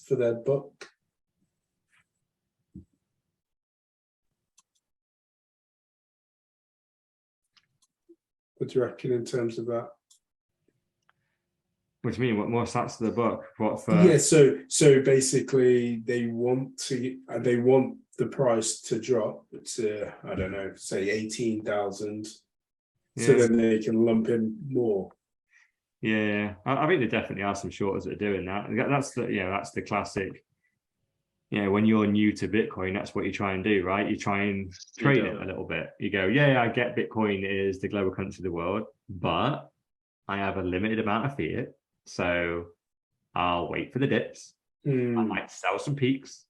for their buck. What do you reckon in terms of that? What do you mean? What more sats to the book? What for? Yeah, so basically they want the price to drop to, I don't know, say 18,000, so then they can lump in more. Yeah, I think there definitely are some shorters that are doing that. That's the classic. when you're new to Bitcoin, that's what you try and do, right? You try and You trade don't. it a little bit. You go, yeah, I get Bitcoin is the global currency of the world, but I have a limited amount of fiat. So I'll wait for the dips. I Mm, might sell some peaks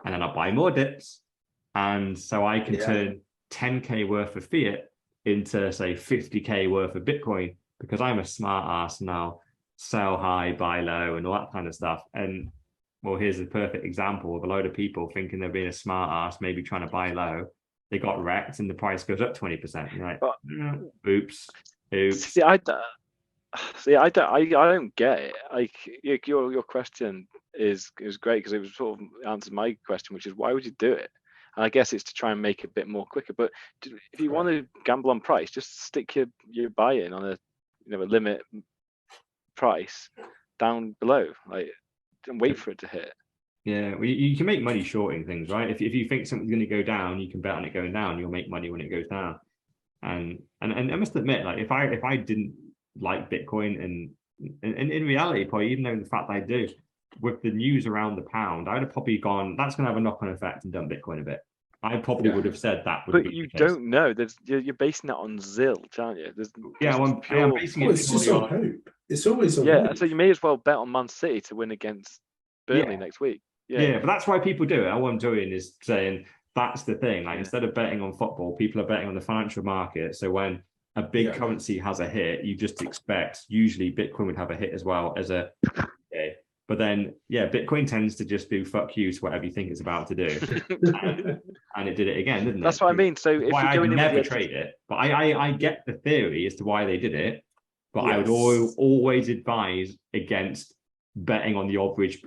and then I'll buy more dips. And so I can yeah. turn 10K worth of fiat into, say, 50K worth of Bitcoin because I'm a smart ass now, sell high, buy low, and all that kind of stuff. And well, here's a perfect example of a load of people thinking they're being a smart ass, maybe trying to buy low. They got wrecked and the price goes up 20%. You're like, But oops, oops. see, I don't get it. Like your question is great because it was sort of answered my question, which is why would you do it? And I guess it's to try and make it a bit more quicker. But if you want to gamble on price, just stick your buy in on a a limit price down below, like, and wait for it to hit. Yeah, well, you can make money shorting things, right? If you think something's going to go down, you can bet on it going down. You'll make money when it goes down. And I must admit, like if I didn't like Bitcoin and in reality, probably even though the fact I do, with the news around the pound, I'd have probably gone, that's going to have a knock-on effect and done Bitcoin a bit. I probably would have said that would But be you the case. don't know. You're basing that on zilch, aren't you? There's Yeah, just I am pure. basing Oh, it it's just purely on on. hope. It's always on Yeah, hope. so you may as well bet on Man City to win against Burnley Yeah, next week. Yeah, yeah, but that's why people do it. All I'm doing is saying that's the thing. Like yeah. instead of betting on football, people are betting on the financial market. So when a big Yeah. currency has a hit, you just expect usually Bitcoin would have a hit as well as a okay. But then yeah, Bitcoin tends to just do fuck you to whatever you think it's about to do. And it did it again, didn't That's it? what I mean. So if Why you're I'd going in with the never edge, trade it. But I get the theory as to why they did it, but I would Yes. always advise against betting on the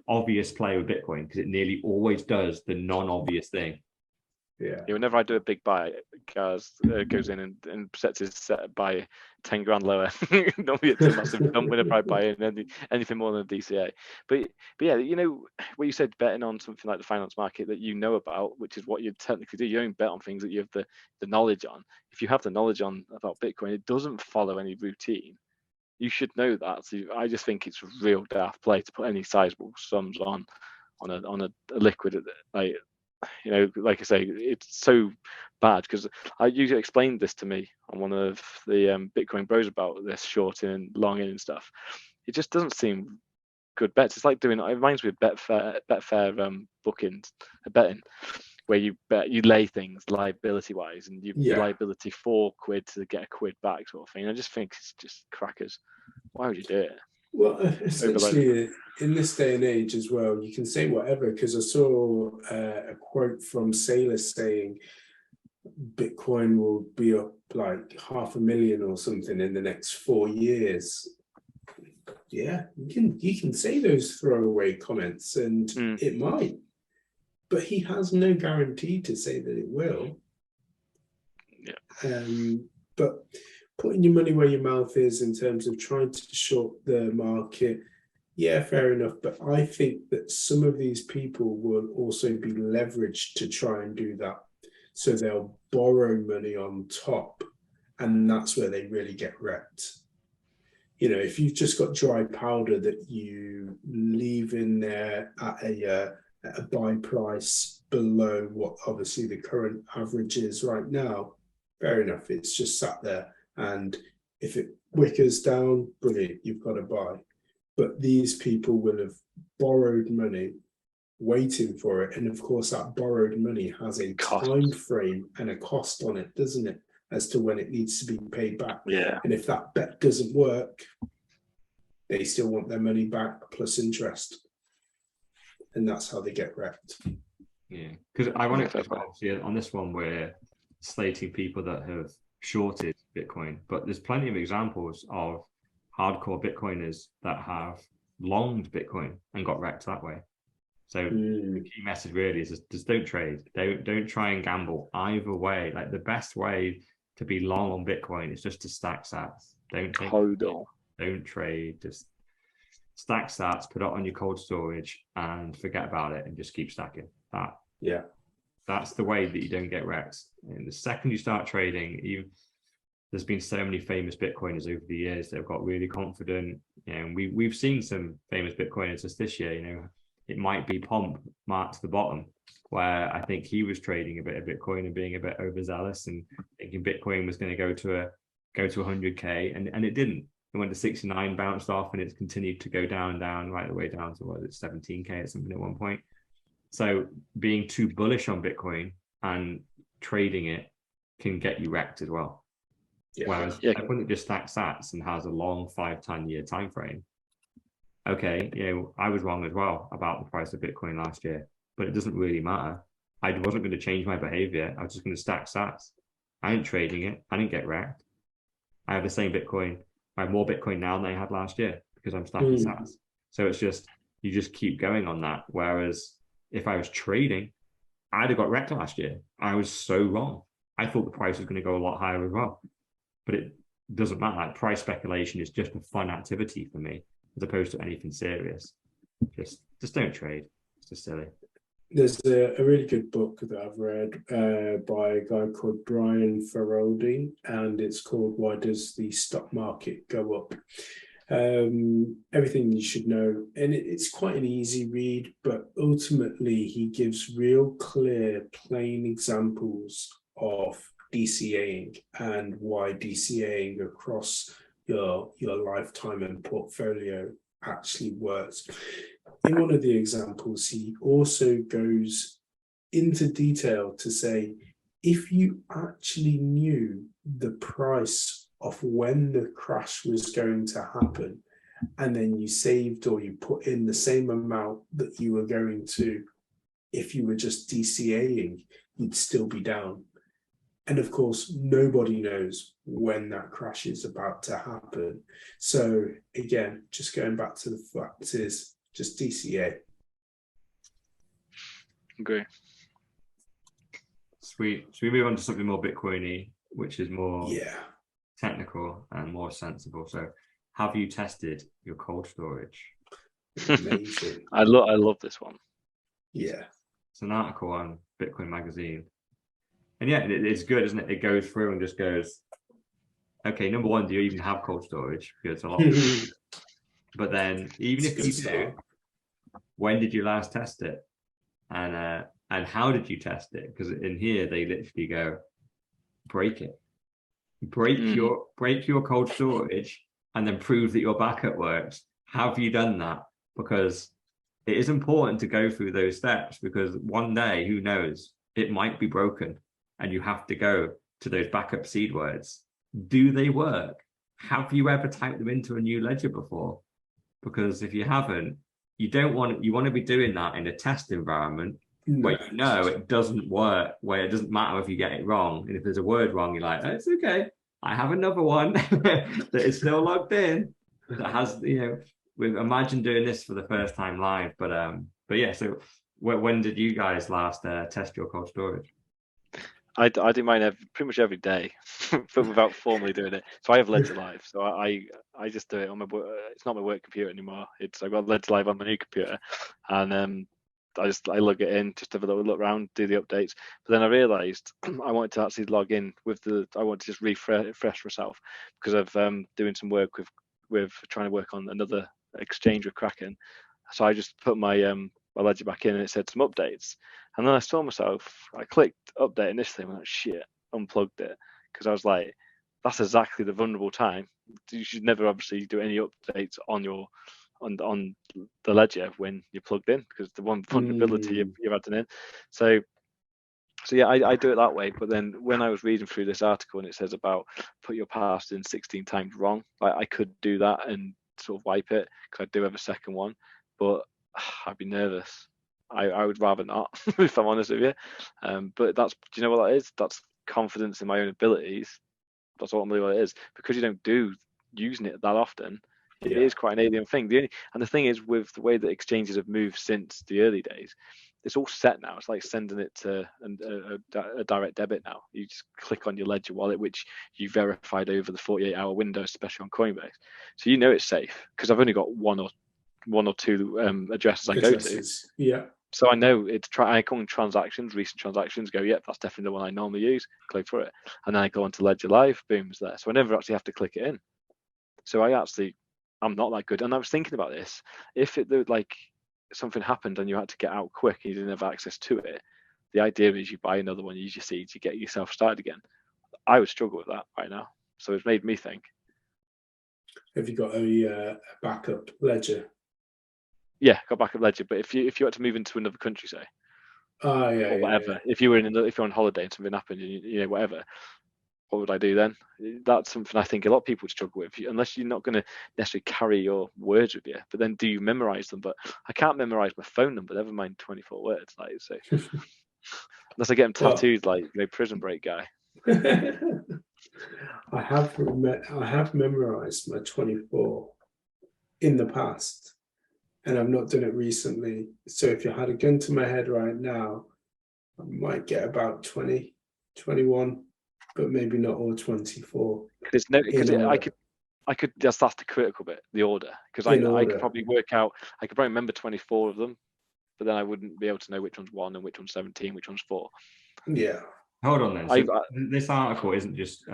obvious play with Bitcoin because it nearly always does the non-obvious thing. Yeah. whenever I do a big buy, Gaz goes in and sets his set by 10 grand lower. Normally it's a massive dump whenever I buy in anything more than a DCA. But yeah, where you said betting on something like the finance market that you know about, which is what you technically do. You don't bet on things that you have the knowledge on. If you have the knowledge on about Bitcoin, it doesn't follow any routine. You should know that. So I just think it's a real daft play to put any sizable sums on a liquid like like I say, it's so bad because you explained this to me on one of the Bitcoin bros about this shorting and longing and stuff. It just doesn't seem good bets. It's like it reminds me of Betfair bookings, betting, where you lay things liability wise and your Yeah. liability £4 to get a quid back sort of thing. I just think it's just crackers. Why would you do it? Well, essentially, in this day and age as well, you can say whatever because I saw a quote from Sailor saying Bitcoin will be up like 500,000 or something in the next 4 years. Yeah, you can say those throwaway comments and it might, but he has no guarantee to say that it will. Yeah. But putting your money where your mouth is in terms of trying to short the market, yeah, fair enough. But I think that some of these people will also be leveraged to try and do that. So they'll borrow money on top, and that's where they really get wrecked. If you've just got dry powder that you leave in there at a buy price below what obviously the current average is right now, fair enough. It's just sat there. And if it wickers down, brilliant, you've got to buy. But these people will have borrowed money waiting for it. And of course, that borrowed money has a time frame and a cost on it, doesn't it? As to when it needs to be paid back. Yeah. And if that bet doesn't work, they still want their money back plus interest. And that's how they get wrecked. Yeah. Because ironically, obviously, on this one, we're slating people that have shorted Bitcoin, but there's plenty of examples of hardcore Bitcoiners that have longed Bitcoin and got wrecked that way. So the key message really is just don't trade. Don't try and gamble either way. Like the best way to be long on Bitcoin is just to stack sats. Don't trade. Just stack sats, put it on your cold storage, and forget about it, and just keep stacking. That's the way that you don't get wrecked. And the second you start trading, there's been so many famous Bitcoiners over the years that have got really confident. And we've seen some famous Bitcoiners just this year. it might be Pomp marked to the bottom, where I think he was trading a bit of Bitcoin and being a bit overzealous and thinking Bitcoin was going to go to 100K, and it didn't. It went to 69, bounced off, and it's continued to go down right the way down to 17K or something at one point. So being too bullish on Bitcoin and trading it can get you wrecked as well. Yeah. Whereas everyone that just stacks sats and has a long 5-10 year time frame, okay, I was wrong as well about the price of Bitcoin last year, but it doesn't really matter. I wasn't going to change my behavior. I was just going to stack sats. I ain't trading it. I didn't get wrecked. I have the same Bitcoin. I have more Bitcoin now than I had last year because I'm stacking sats. So it's just, you just keep going on that. Whereas if I was trading, I'd have got wrecked last year. I was so wrong. I thought the price was going to go a lot higher as well. But it doesn't matter. Like, price speculation is just a fun activity for me, as opposed to anything serious. Just don't trade. It's just silly. There's a really good book that I've read by a guy called Brian Feroldi, and it's called Why Does the Stock Market Go Up? Everything you should know. And it's quite an easy read, but ultimately he gives real clear, plain examples of DCAing and why DCAing across your lifetime and portfolio actually works. In one of the examples, he also goes into detail to say, if you actually knew the price of when the crash was going to happen, and then you saved or you put in the same amount that you were going to, if you were just DCAing, you'd still be down. And of course, nobody knows when that crash is about to happen. So again, just going back to the fact is, just DCA. Agree. Sweet. Should we move on to something more Bitcoiny, which is more technical and more sensible? So, have you tested your cold storage? Amazing. I love this one. Yeah. It's an article on Bitcoin Magazine. And yeah, it's good, isn't it? It goes through and just goes, okay, number one, do you even have cold storage? Because it's a lot. But then, even if you do, when did you last test it? And how did you test it? Because in here they literally go, break it, break your cold storage, and then prove that your backup works. Have you done that? Because it is important to go through those steps, because one day, who knows, it might be broken, and you have to go to those backup seed words. Do they work? Have you ever typed them into a new ledger before? Because if you haven't, you want to be doing that in a test environment where you know it doesn't work, where it doesn't matter if you get it wrong. And if there's a word wrong, you're like, oh, it's okay. I have another one that is still logged in that has, imagine doing this for the first time live. But yeah, so when did you guys last test your cold storage? I do mine pretty much every day, but without formally doing it. So I have Ledger Live. So I just do it on my. It's not my work computer anymore. I've got Ledger Live on my new computer, and I log it in, just have a little look around, do the updates. But then I realised I wanted to actually log in I want to just refresh myself, because I've doing some work with trying to work on another exchange with Kraken. So I just put my ledger back in, and it said some updates. And then I saw myself, I clicked update initially, and I went, shit, unplugged it. Because I was like, that's exactly the vulnerable time. You should never obviously do any updates on the ledger when you're plugged in, because the one vulnerability you're adding in. So yeah, I do it that way. But then when I was reading through this article, and it says about put your password in 16 times wrong, I could do that and sort of wipe it, because I do have a second one, but I'd be nervous. I would rather not, if I'm honest with you. But do you know what that is? That's confidence in my own abilities. That's ultimately what it is. Because you don't using it that often, it is quite an alien thing. And the thing is, with the way that exchanges have moved since the early days, it's all set now. It's like sending it to a direct debit now. You just click on your Ledger wallet, which you verified over the 48-hour window, especially on Coinbase. So you know it's safe, because I've only got one or two addresses I go to. Yeah. So I know I go on transactions, recent transactions, go, yep, that's definitely the one I normally use, click for it. And then I go onto Ledger Live, boom, it's there. So I never actually have to click it in. So I'm not that good. And I was thinking about this. If something happened and you had to get out quick and you didn't have access to it, the idea is you buy another one, use your seeds, you get yourself started again. I would struggle with that right now. So it's made me think. Have you got a backup ledger? Yeah, got backup ledger. But if you had to move into another country, say, or whatever, if you're on holiday and something happened, and you know, whatever, what would I do then? That's something I think a lot of people would struggle with, unless you're not going to necessarily carry your words with you. But then, do you memorize them? But I can't memorize my phone number. Never mind 24 words. Like, so unless I get them tattooed, like Prison Break guy. I have memorized my 24 in the past, and I've not done it recently. So if you had a gun to my head right now, I might get about 20, 21, but maybe not all 24. Because I could just, that's the critical bit, the order, because I could probably work out, I could probably remember 24 of them, but then I wouldn't be able to know which one's 1 and which one's 17, which one's 4. Yeah. Hold on then. So this article isn't just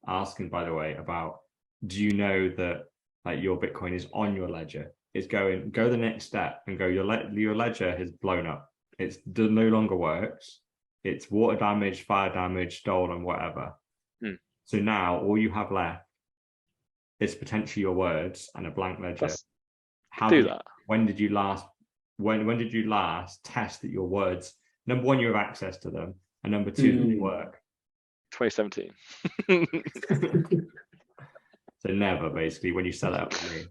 asking, by the way, about do you know that like your Bitcoin is on your ledger? It's go the next step and go, your ledger has blown up. It no longer works. It's water damage, fire damage, stolen, whatever. So now all you have left is potentially your words and a blank ledger. When did you last test that your words, number one, you have access to them, and number two, they work? 2017. So never, basically, when you sell it up to me.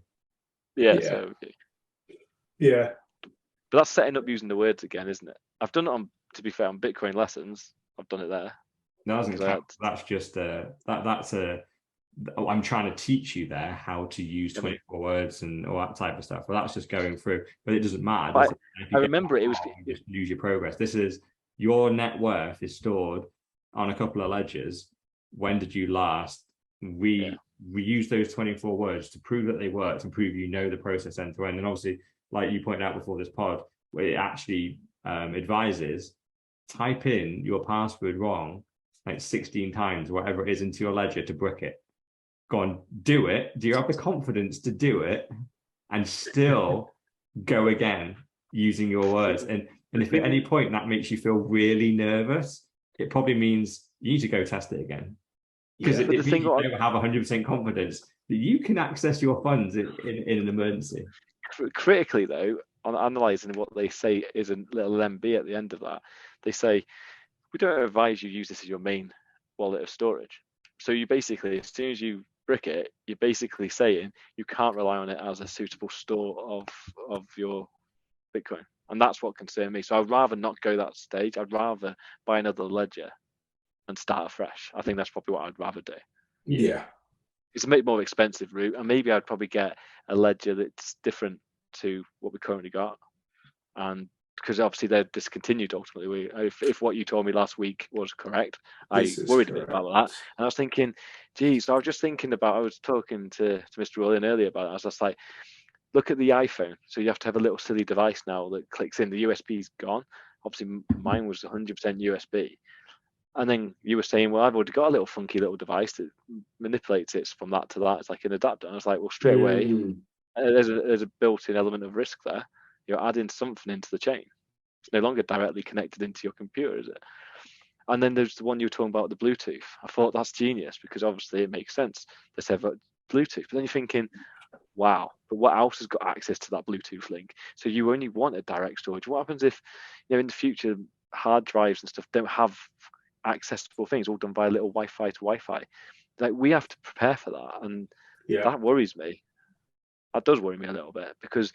Yeah. So, okay. Yeah. But that's setting up using the words again, isn't it? I've done it to be fair, on Bitcoin lessons. I've done it there. No, that's just I'm trying to teach you there how to use 24 words and all that type of stuff. Well, that's just going through, but it doesn't matter. Does it? I remember it was just lose your progress. This is your net worth is stored on a couple of ledgers. When did you last? We use those 24 words to prove that they worked and prove you know the process end to end. And obviously, like you pointed out before this pod, where it actually advises, type in your password wrong like 16 times, whatever it is, into your ledger to brick it. Go on, do it. Do you have the confidence to do it and still go again using your words? And if at any point that makes you feel really nervous, it probably means you need to go test it again. Because it means you don't have 100% confidence that you can access your funds in an emergency. Critically, though, on analysing what they say is a little MB at the end of that, they say, we don't advise you use this as your main wallet of storage. So you basically, as soon as you brick it, you're basically saying you can't rely on it as a suitable store of your Bitcoin. And that's what concerned me. So I'd rather not go that stage. I'd rather buy another ledger and start afresh. I think that's probably what I'd rather do. Yeah. It's a bit more expensive route, and maybe I'd probably get a ledger that's different to what we currently got. And because obviously they're discontinued ultimately. If what you told me last week was correct, I worried a bit about that. And I was thinking, geez, I was just thinking about, I was talking to Mr. William earlier about it. I was just like, look at the iPhone. So you have to have a little silly device now that clicks in. The USB's gone. Obviously mine was 100% USB. And then you were saying, well, I've already got a little funky little device that manipulates it from that to that. It's like an adapter. And I was like, well, straight away, there's a built-in element of risk there. You're adding something into the chain. It's no longer directly connected into your computer, is it? And then there's the one you were talking about, the Bluetooth. I thought that's genius because obviously it makes sense. They said Bluetooth, but then you're thinking, wow, but what else has got access to that Bluetooth link? So you only want a direct storage. What happens if, in the future, hard drives and stuff don't have accessible things, all done via little Wi-Fi to Wi-Fi? Like, we have to prepare for that, and that worries me. That does worry me a little bit because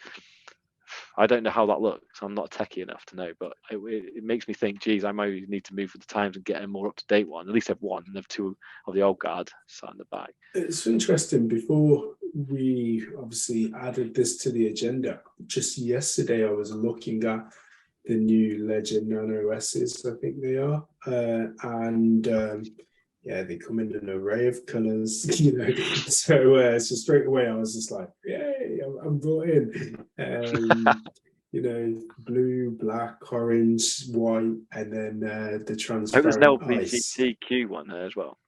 I don't know how that looks. I'm not techie enough to know, but it makes me think, geez, I might need to move with the times and get a more up-to-date one. At least have one and have two of the old guard sat in the back. It's interesting. Before we obviously added this to the agenda, just yesterday I was looking at the new Ledger Nano S's, I think they are, and they come in an array of colours, So straight away I was just like, yay, I'm brought in. Blue, black, orange, white, and then the transparent. There was an LGBTQ one there as well.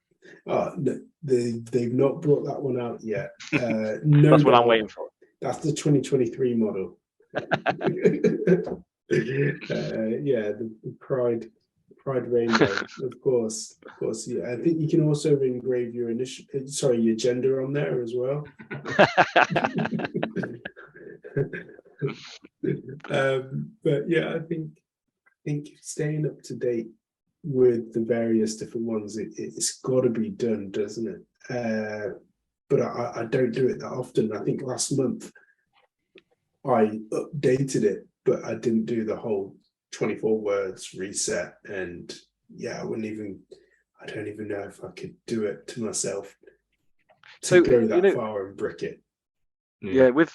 Oh, no, they've not brought that one out yet. No, that's what I'm waiting for. That's the 2023 model. Yeah, the Pride rainbow, of course, Yeah, I think you can also engrave your your gender on there as well. But yeah, I think staying up to date with the various different ones, it's got to be done, doesn't it? But I don't do it that often. I think last month I updated it, but I didn't do the whole 24 words reset. And yeah, I don't even know if I could do it to myself to go that far and brick it. Yeah, with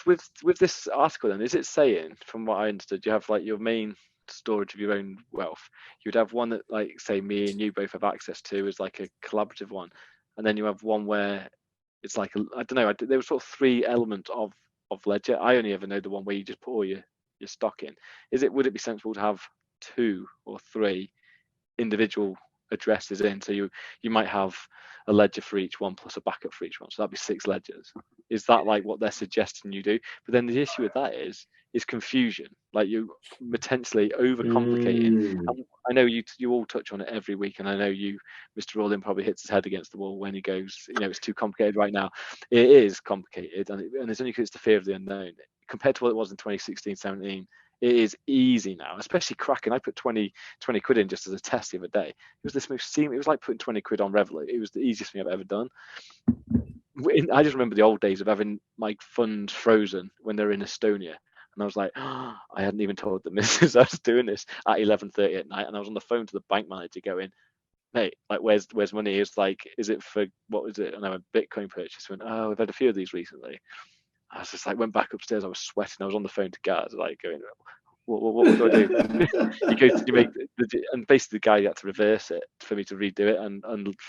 this article then, is it saying, from what I understood, you have like your main storage of your own wealth, you'd have one that, like, say me and you both have access to as like a collaborative one, and then you have one where it's like I don't know, there were sort of three elements of ledger. I only ever know the one where you just put all your stock in. Would it be sensible to have two or three individual addresses in, so you might have a ledger for each one plus a backup for each one, so that'd be 6 ledgers? Is that like what they're suggesting you do? But then the issue with that is confusion, like you potentially overcomplicating. I know you all touch on it every week, and I know Mr. Rawlin probably hits his head against the wall when he goes, it's too complicated right now. It is complicated, and it's only because it's the fear of the unknown compared to what it was in 2016-17. It is easy now, especially Kraken. I put 20 quid in just as a test the other day. It was it was like putting 20 quid on Revolut. It was the easiest thing I've ever done. I just remember the old days of having my funds frozen when they're in Estonia. And I was like, I hadn't even told the missus I was doing this at 11:30 at night. And I was on the phone to the bank manager going, hey, like, where's money? He was like, is it for, what was it? And I went, Bitcoin purchase. I went, oh, we've had a few of these recently. I was just like, went back upstairs. I was sweating. I was on the phone to Gaz, like going, what do I do? And basically the guy had to reverse it for me to redo it, and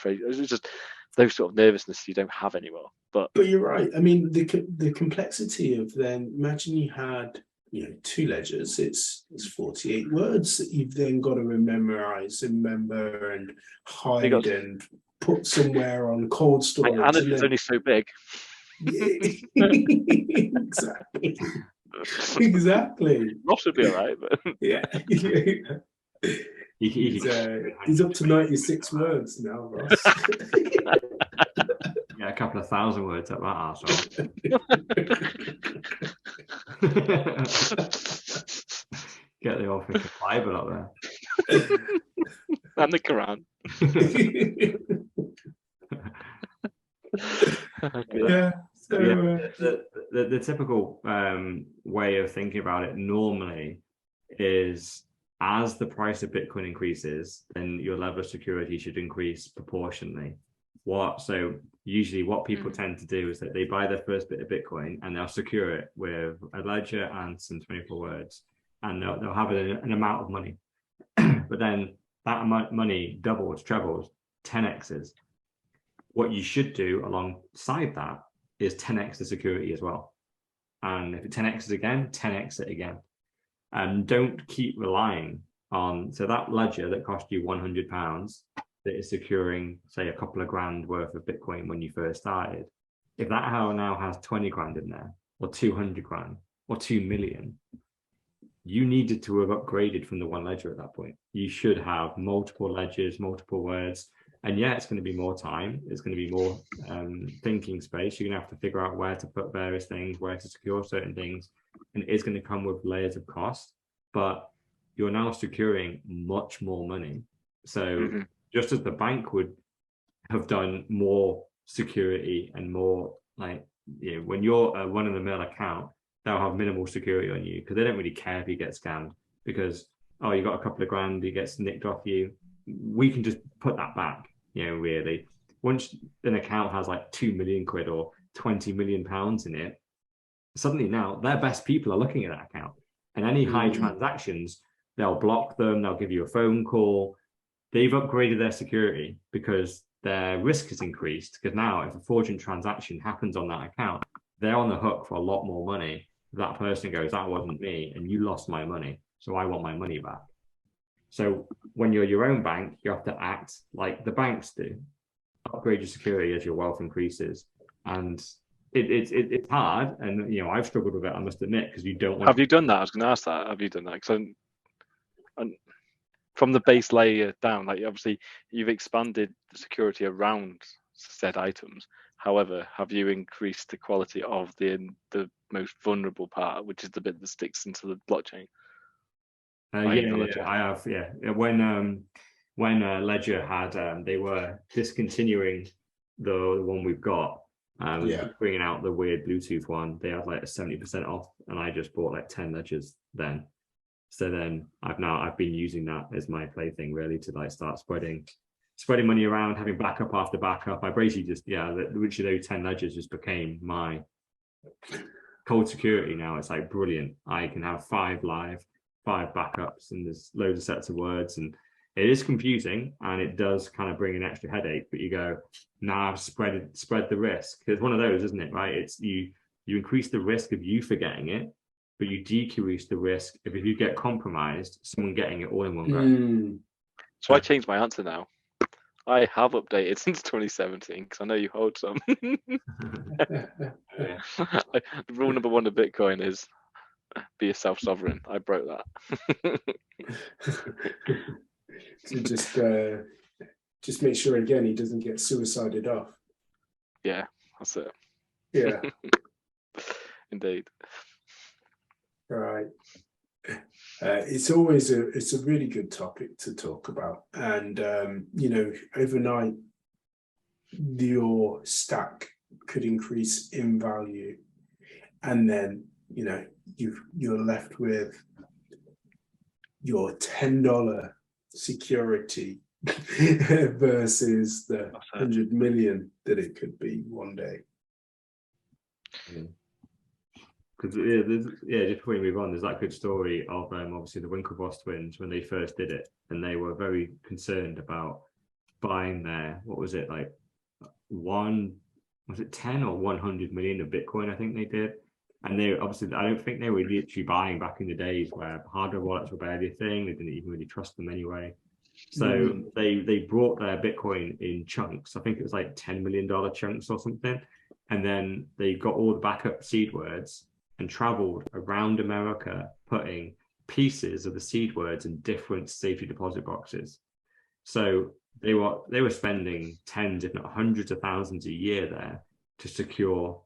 it was just those sort of nervousness you don't have anymore. But you're right. I mean, the complexity of then, imagine you had 2 ledgers. It's 48 words that you've then got to memorize and remember and hide and put somewhere on cold storage. And it's only so big. Exactly. Ross would be all right, but yeah. He's up to 96 words now, Ross. Yeah, a couple of thousand words at that arsehole. Get the old official Bible up there. And the Quran. Yeah. So, the typical way of thinking about it normally is, as the price of Bitcoin increases, then your level of security should increase proportionally. So usually what people tend to do is that they buy their first bit of Bitcoin and they'll secure it with a ledger and some 24 words, and they'll have an amount of money. But then that amount of money doubles, trebles, 10x's. What you should do alongside that is 10x the security as well. And if it 10x's again, 10x it again. And don't keep relying on, so that ledger that cost you £100 that is securing, say, a couple of grand worth of Bitcoin when you first started, if that now has 20 grand in there, or 200 grand, or 2 million, you needed to have upgraded from the one ledger at that point. You should have multiple ledgers, multiple words. And yeah, it's going to be more time. It's going to be more thinking space. You're going to have to figure out where to put various things, where to secure certain things. And it is going to come with layers of cost. But you're now securing much more money. So just as the bank would have done more security and more, like, when you're a run-of-the-mill account, they'll have minimal security on you because they don't really care if you get scammed, because, oh, you got a couple of grand, it gets nicked off you. We can just put that back. Really, once an account has like 2 million quid or 20 million pounds in it, suddenly now their best people are looking at that account, and any high transactions, they'll block them, they'll give you a phone call. They've upgraded their security because their risk has increased, because now if a fraudulent transaction happens on that account, they're on the hook for a lot more money. If that person goes, that wasn't me and you lost my money, so I want my money back. So when you're your own bank, you have to act like the banks do. Upgrade your security as your wealth increases. And it's hard, and I've struggled with it, I must admit, because you don't want. Have you done that? I was going to ask that. Have you done that? Because from the base layer down, like obviously you've expanded the security around said items. However, have you increased the quality of the most vulnerable part, which is the bit that sticks into the blockchain? Yeah, I have. Yeah, when Ledger had, they were discontinuing the one we've got. Bringing out the weird Bluetooth one. They had like a 70% off, and I just bought like 10 Ledgers then. So then I've been using that as my plaything really to like start spreading money around, having backup after backup. I basically just literally those 10 Ledgers just became my cold security now. It's like brilliant. I can have 5 live, 5 backups, and there's loads of sets of words, and it is confusing and it does kind of bring an extra headache, but you go, now I've spread the risk. It's one of those, isn't it? Right? It's you increase the risk of you forgetting it, but you decrease the risk of if you get compromised, someone getting it all in one go. So I changed my answer now. I have updated since 2017 because I know you hold some. Rule number 1 of Bitcoin is be a self-sovereign. I broke that. So just make sure again he doesn't get suicided off. Yeah, that's it. Yeah. Indeed. Right. It's a really good topic to talk about, and overnight your stack could increase in value, and then you're left with your $10 security versus the 100 million that it could be one day. Because just before we move on, there's that good story of obviously the Winklevoss twins when they first did it, and they were very concerned about buying their, what was it, like 10 or 100 million of Bitcoin, I think they did. And they obviously, I don't think they were literally buying back in the days where hardware wallets were barely a thing. They didn't even really trust them anyway. So they brought their Bitcoin in chunks. I think it was like $10 million chunks or something. And then they got all the backup seed words and traveled around America, putting pieces of the seed words in different safety deposit boxes. So they were spending tens, if not hundreds of thousands a year there to secure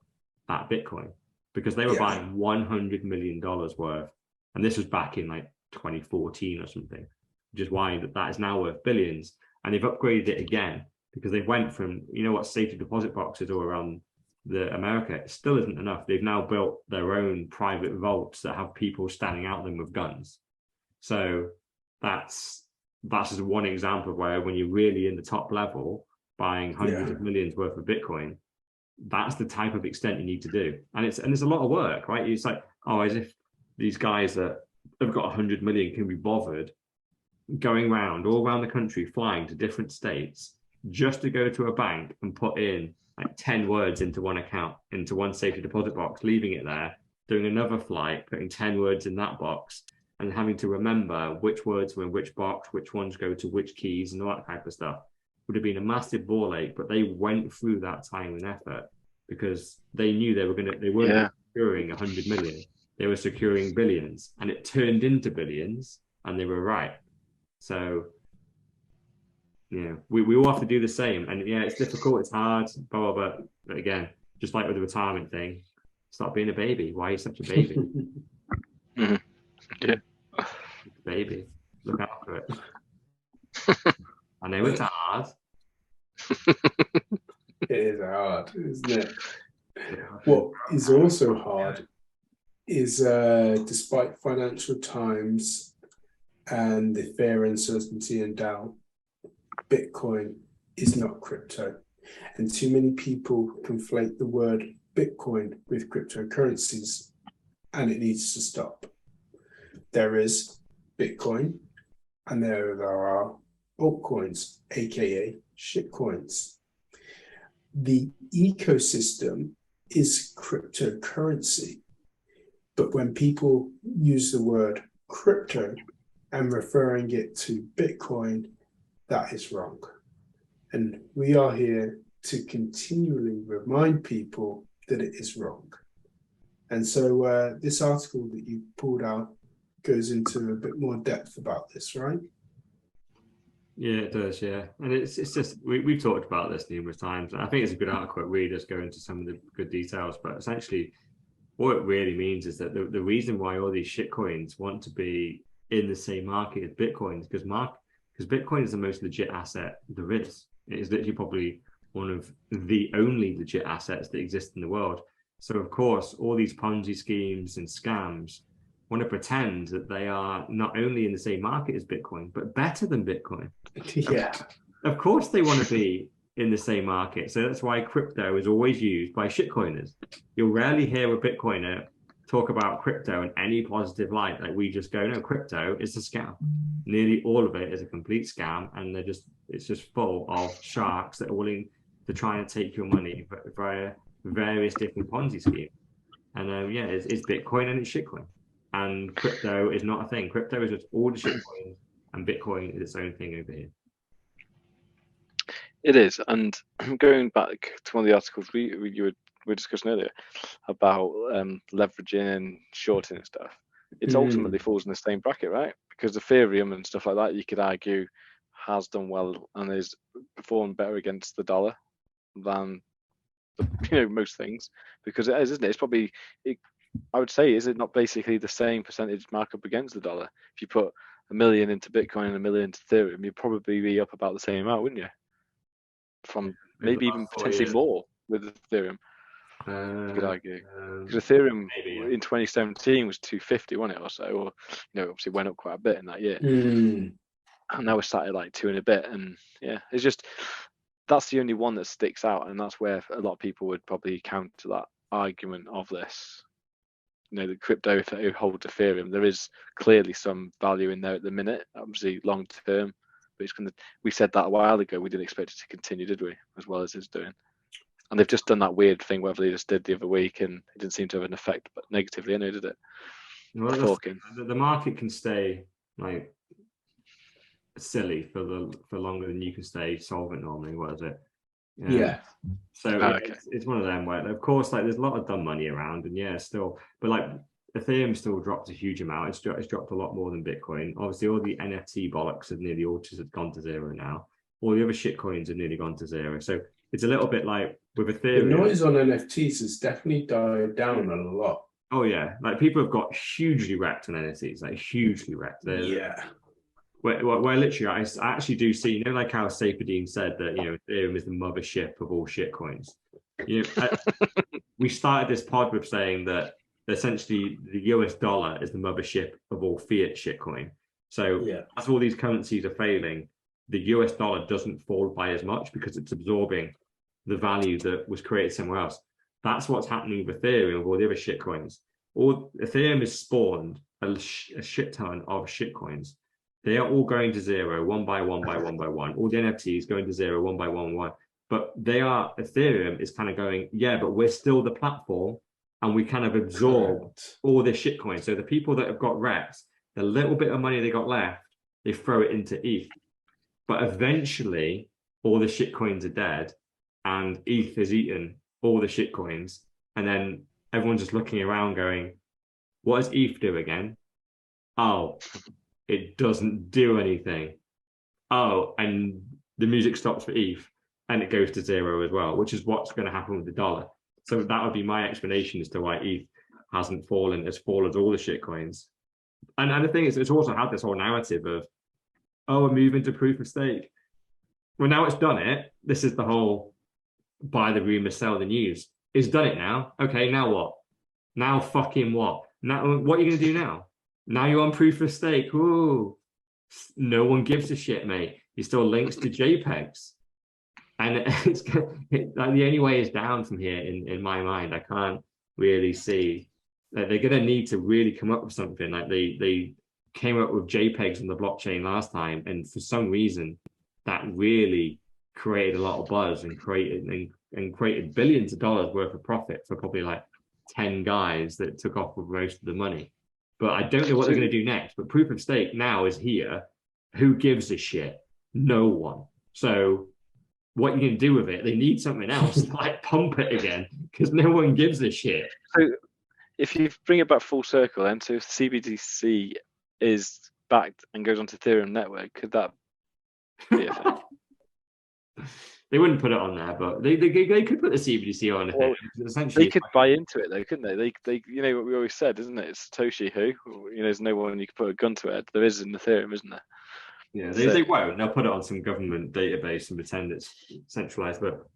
that Bitcoin, because they were buying $100 million worth. And this was back in like 2014 or something, which is why that is now worth billions. And they've upgraded it again because they went from, what safety deposit boxes all around America, it still isn't enough. They've now built their own private vaults that have people standing out them with guns. So that's just one example of where when you're really in the top level buying hundreds of millions worth of Bitcoin, that's the type of extent you need to do. And it's a lot of work, right? It's like, as if these guys that have got 100 million can be bothered going around all around the country, flying to different states just to go to a bank and put in like 10 words into one account, into one safety deposit box, leaving it there, doing another flight, putting 10 words in that box, and having to remember which words were in which box, which ones go to which keys, and all that type of stuff. Would have been a massive ball ache, but they went through that time and effort because they knew they weren't securing 100 million, they were securing billions, and it turned into billions, and they were right. So we all have to do the same, and it's difficult, it's hard, but again, just like with the retirement thing, stop being a baby. Why are you such a baby? Baby, look out for it. I know it's hard. It is hard, isn't it? What is also hard is despite financial times and the fear, uncertainty and doubt, Bitcoin is not crypto. And too many people conflate the word Bitcoin with cryptocurrencies, and it needs to stop. There is Bitcoin and there are altcoins, aka shitcoins. The ecosystem is cryptocurrency, but when people use the word crypto and referring it to Bitcoin, that is wrong. And we are here to continually remind people that it is wrong. And so this article that you pulled out goes into a bit more depth about this, right? Yeah, it does. Yeah, and it's just we've talked about this numerous times. I think it's a good article. It really does go into some of the good details, but essentially, what it really means is that the reason why all these shitcoins want to be in the same market as Bitcoin is because Bitcoin is the most legit asset there is. It is literally probably one of the only legit assets that exist in the world. So of course, all these Ponzi schemes and scams want to pretend that they are not only in the same market as Bitcoin, but better than Bitcoin. Yeah. Of course, they want to be in the same market. So that's why crypto is always used by shitcoiners. You'll rarely hear a Bitcoiner talk about crypto in any positive light. Like we just go, no, crypto is a scam. Nearly all of it is a complete scam, and it's just full of sharks that are willing to try and take your money via various different Ponzi schemes. And yeah, it's Bitcoin and it's shitcoin. And crypto is not a thing. Crypto is just all the shitcoins, and Bitcoin is its own thing over here. It is, and going back to one of the articles we were discussing earlier about leveraging and shorting and stuff, it's ultimately falls in the same bracket, right? Because Ethereum and stuff like that, you could argue, has done well and is performed better against the dollar than most things, because it is, isn't it? It's probably, I would say, is it not basically the same percentage markup against the dollar? If you put $1 million into Bitcoin and $1 million into Ethereum, you'd probably be up about the same amount, wouldn't you? From maybe even potentially more with Ethereum. You could argue, because Ethereum in 2017 was 250, wasn't it, or so? Or obviously went up quite a bit in that year, and now we're sat at like 2 and a bit. And yeah, it's just that's the only one that sticks out, and that's where a lot of people would probably counter that argument of this. The crypto, if it holds Ethereum, there is clearly some value in there at the minute, obviously long term. But it's going to. We said that a while ago. We didn't expect it to continue, did we? As well as it's doing, and they've just done that weird thing where they just did the other week, and it didn't seem to have an effect, but negatively, anyway, did it? Well, the market can stay like silly for longer than you can stay solvent normally. What is it? Yeah. So it's one of them where, of course, like there's a lot of dumb money around, and yeah, still, but like Ethereum still dropped a huge amount. It's dropped a lot more than Bitcoin. Obviously, all the NFT bollocks have nearly all just gone to zero now. All the other shit coins have nearly gone to zero. So it's a little bit like with Ethereum. The noise on NFTs has definitely died down a lot. Oh yeah, like people have got hugely wrecked on NFTs, like hugely wrecked. Where literally, I actually do see, like how Saifedean said that, Ethereum is the mothership of all shit coins. We started this pod with saying that essentially the US dollar is the mothership of all fiat shitcoin. So as all these currencies are failing, the US dollar doesn't fall by as much because it's absorbing the value that was created somewhere else. That's what's happening with Ethereum, with all the other shitcoins. Ethereum has spawned a shit ton of shitcoins. They are all going to zero, one by one by one by one. All the NFTs going to zero, one by one. But Ethereum is kind of going, yeah, but we're still the platform, and we kind of absorb all this shitcoin. So the people that have got wrecked, the little bit of money they got left, they throw it into ETH. But eventually, all the shitcoins are dead, and ETH has eaten all the shitcoins. And then everyone's just looking around going, what does ETH do again? Oh, it doesn't do anything. Oh, and the music stops for ETH, and it goes to zero as well, which is what's going to happen with the dollar. So that would be my explanation as to why ETH hasn't fallen as all the shitcoins. And the thing is, it's also had this whole narrative of, we're moving to proof of stake. Well, now it's done it. This is the whole buy the rumor, sell the news. It's done it now. Okay, now what? Now fucking what? Now what are you going to do now? Now you're on proof of stake. Ooh, no one gives a shit, mate. You still links to JPEGs. And it's the only way is down from here in my mind. I can't really see that they're going to need to really come up with something. Like they came up with JPEGs on the blockchain last time, and for some reason that really created a lot of buzz and created billions of dollars worth of profit for probably like 10 guys that took off with most of the money. But I don't know what they're going to do next. But proof of stake now is here. Who gives a shit? No one. So what you're going to do with it. They need something else to like pump it again because no one gives a shit. So if you bring it back full circle, then so if CBDC is backed and goes onto Ethereum network, could that be a thing? They wouldn't put it on there, but they could put the CBDC on it. Well, Essentially, they could buy into it though, couldn't they? They you know what we always said, isn't it? It's Satoshi who, you know, there's no one you can put a gun to it. There is in Ethereum, isn't there? Yeah, they won't. They'll put it on some government database and pretend it's centralized, but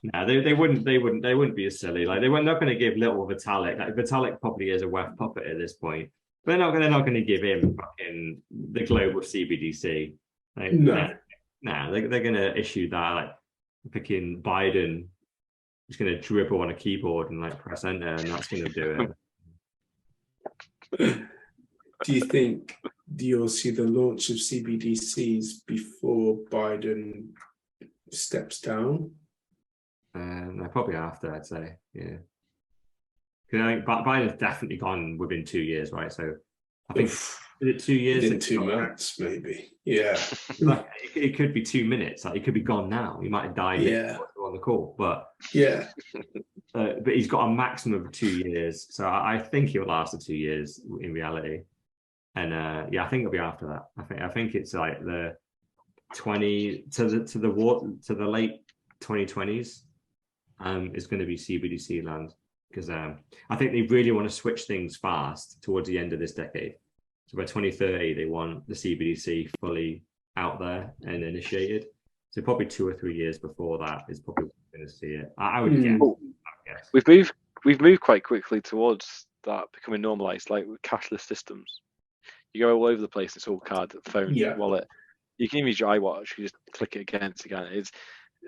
no, they wouldn't be as silly. Like they're not going to give little Vitalik. Like Vitalik probably is a WEF puppet at this point. They're not going to give him fucking the global CBDC. Like, No. they're going to issue that like picking Biden is going to dribble on a keyboard and like press enter, and that's going to do it. Do you think you'll see the launch of CBDCs before Biden steps down? No, probably after, I'd say, yeah. Because I think Biden's definitely gone within 2 years, right? So I think is it 2 years? In 2 months, maybe. Yeah. Like, it could be 2 minutes. Like he could be gone now. He might have died on the call, but yeah. But he's got a maximum of 2 years. So I think he'll last the 2 years in reality. And I think it'll be after that. I think it's like the 20 to the late 2020s is going to be CBDC land, because I think they really want to switch things fast towards the end of this decade. So by 2030, they want the CBDC fully out there and initiated. So probably 2 or 3 years before that is probably going to see it. I would guess. We've moved quite quickly towards that becoming normalized, like with cashless systems. You go all over the place. It's all card, phone, wallet. You can even use your iWatch. You just click it again. It's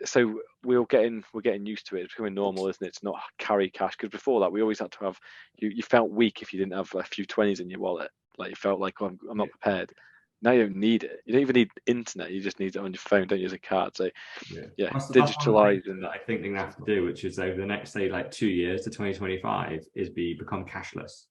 so we're getting used to it. It's becoming normal, isn't it? To not carry cash, because before that we always had to have. You felt weak if you didn't have a few 20s in your wallet. Like you felt like, oh, I'm not prepared. Now you don't need it. You don't even need internet. You just need it on your phone. Don't use a card. So digitalize. And I think they have to do, which is over the next say like 2 years to 2025, is become cashless.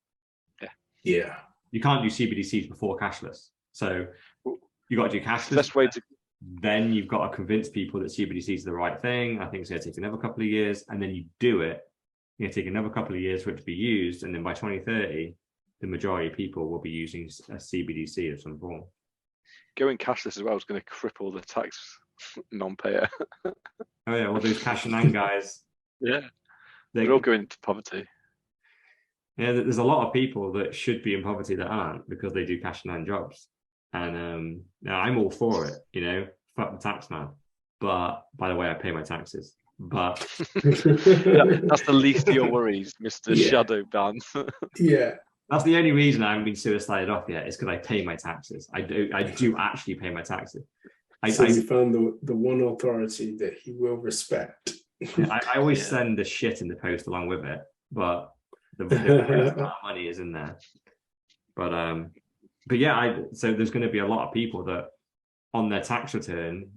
Yeah. You can't do CBDCs before cashless. So you got to do cashless. Best way to. Then you've got to convince people that CBDC is the right thing. I think it's going to take another couple of years, and then you do it. It's going to take another couple of years for it to be used, and then by 2030, the majority of people will be using a CBDC of some form. Going cashless as well is going to cripple the tax non-payer. Oh yeah, all those cash and hand guys. Yeah, they're all going into poverty. Yeah, there's a lot of people that should be in poverty that aren't, because they do cash and hand jobs. And I'm all for it, you know, fuck the tax man. But by the way, I pay my taxes. But that's the least of your worries, Mr. Shadow Ban. Yeah. That's the only reason I haven't been suicided off yet, is because I pay my taxes. I do actually pay my taxes. So you found the one authority that he will respect. I always send the shit in the post along with it, but the money is in there. But yeah, so there's going to be a lot of people that on their tax return,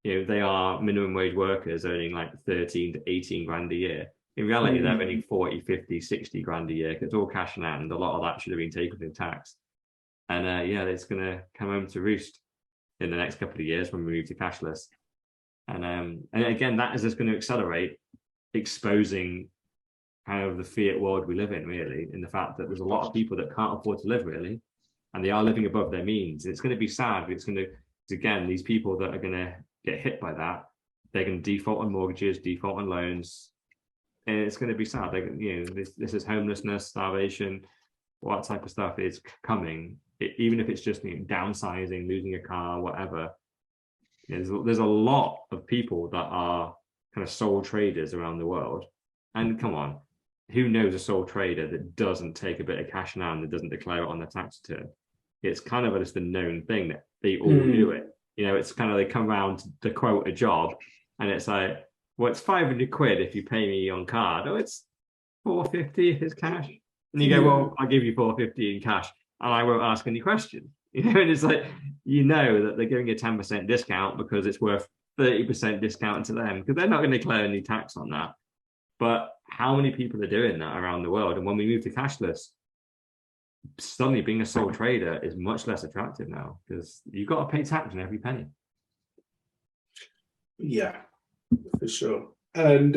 you know, they are minimum wage workers earning like 13 to 18 grand a year. In reality, they're earning 40, 50, 60 grand a year. It's all cash in hand. A lot of that should have been taken in tax. And it's going to come home to roost in the next couple of years when we move to cashless. And again, that is just going to accelerate exposing kind of the fiat world we live in, really, in the fact that there's a lot of people that can't afford to live, really, and they are living above their means. It's going to be sad, but it's going to, again, these people that are going to get hit by that, they're going to default on mortgages, default on loans, and it's going to be sad. This is homelessness, starvation, all that type of stuff is coming. Even if it's just downsizing, losing a car, whatever. There's a lot of people that are kind of sole traders around the world, and come on, who knows a sole trader that doesn't take a bit of cash in hand, that doesn't declare it on their tax return? It's kind of just a known thing that they all do it. You know, it's kind of, they come around to quote a job, and it's like, well, it's 500 quid if you pay me on card. Oh, it's 450 if it's cash. And you go, well, I'll give you 450 in cash, and I won't ask any questions. You know, and it's like, you know that they're giving a 10% discount because it's worth 30% discount to them, because they're not going to declare any tax on that. But how many people are doing that around the world? And when we move to cashless, suddenly being a sole trader is much less attractive now, because you've got to pay tax on every penny. Yeah, for sure. And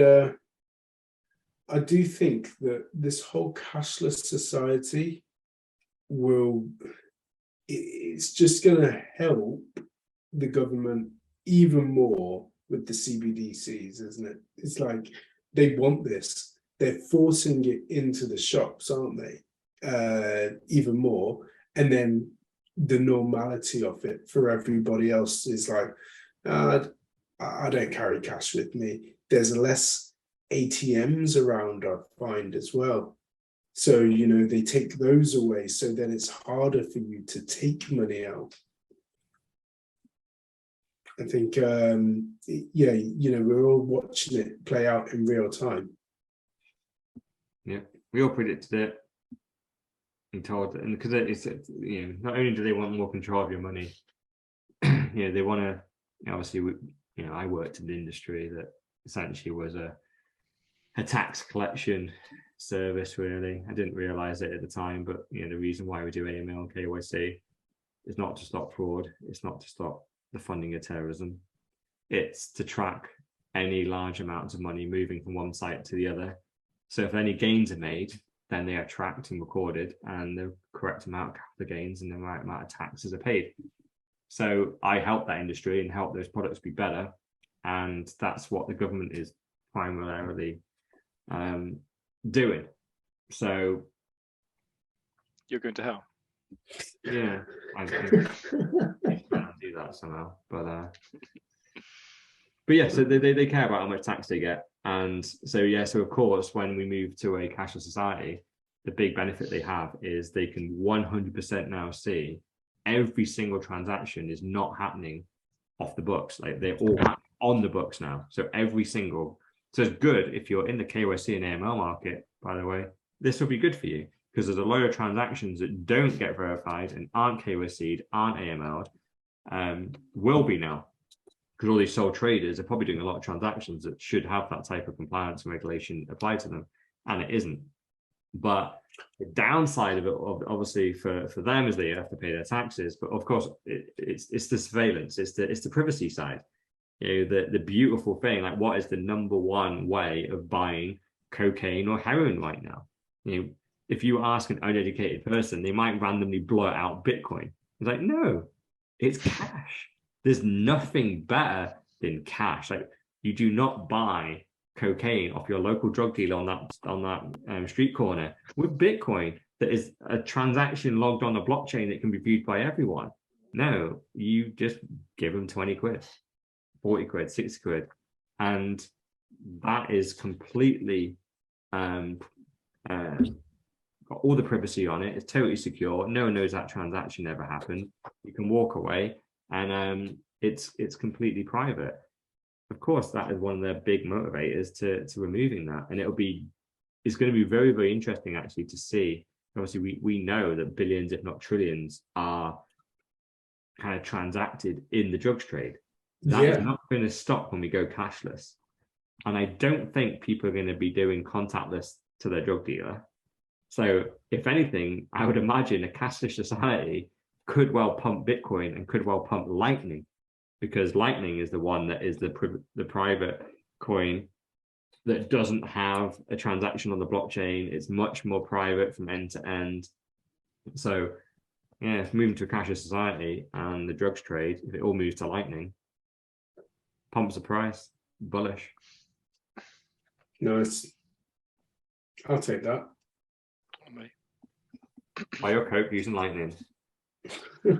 I do think that this whole cashless society it's just going to help the government even more with the CBDCs, isn't it? It's like they want this. They're forcing it into the shops, aren't they? Even more. And then the normality of it for everybody else is like, I don't carry cash with me. There's less ATMs around, I find as well. So, they take those away. So then it's harder for you to take money out. I think, we're all watching it play out in real time. Yeah, we all predicted it and told, and because it's, not only do they want more control of your money, they want to, obviously, I worked in the industry that essentially was a tax collection service, really. I didn't realize it at the time, but the reason why we do AML and KYC is not to stop fraud. It's not to stop the funding of terrorism. It's to track any large amounts of money moving from one site to the other. So if any gains are made, then they are tracked and recorded, and the correct amount of capital gains and the right amount of taxes are paid. So I help that industry and help those products be better, and that's what the government is primarily doing. So you're going to hell. Yeah, I think I do that somehow, but yeah. So they care about how much tax they get, and so of course, when we move to a cashless society, the big benefit they have is they can 100% now see every single transaction is not happening off the books. Like they're all on the books now. So every single. So it's good if you're in the KYC and AML market, by the way, this will be good for you because there's a load of transactions that don't get verified and aren't KYC'd, aren't AML'd, will be now. Because all these sole traders are probably doing a lot of transactions that should have that type of compliance and regulation applied to them, and it isn't. But the downside of it, obviously, for them is they have to pay their taxes. But of course, it's the surveillance, it's the privacy side. The beautiful thing, like what is the number one way of buying cocaine or heroin right now? If you ask an uneducated person, they might randomly blurt out Bitcoin. It's like, no, it's cash. There's nothing better than cash. Like you do not buy cocaine off your local drug dealer on that street corner with Bitcoin that is a transaction logged on a blockchain that can be viewed by everyone. No, you just give them 20 quid. 40 quid, 60 quid. And that is completely got all the privacy on it. It's totally secure. No one knows that transaction ever happened. You can walk away and it's completely private. Of course, that is one of their big motivators to removing that. And it's going to be very, very interesting actually to see. Obviously, we know that billions, if not trillions, are kind of transacted in the drugs trade. That is not going to stop when we go cashless. And I don't think people are going to be doing contactless to their drug dealer. So if anything, I would imagine a cashless society could well pump Bitcoin and could well pump Lightning, because Lightning is the one that is the private coin that doesn't have a transaction on the blockchain. It's much more private from end to end. So if moving to a cashless society and the drugs trade, if it all moves to Lightning, pumps the price, bullish. Nice. I'll take that. Buy your Coke using Lightning. Do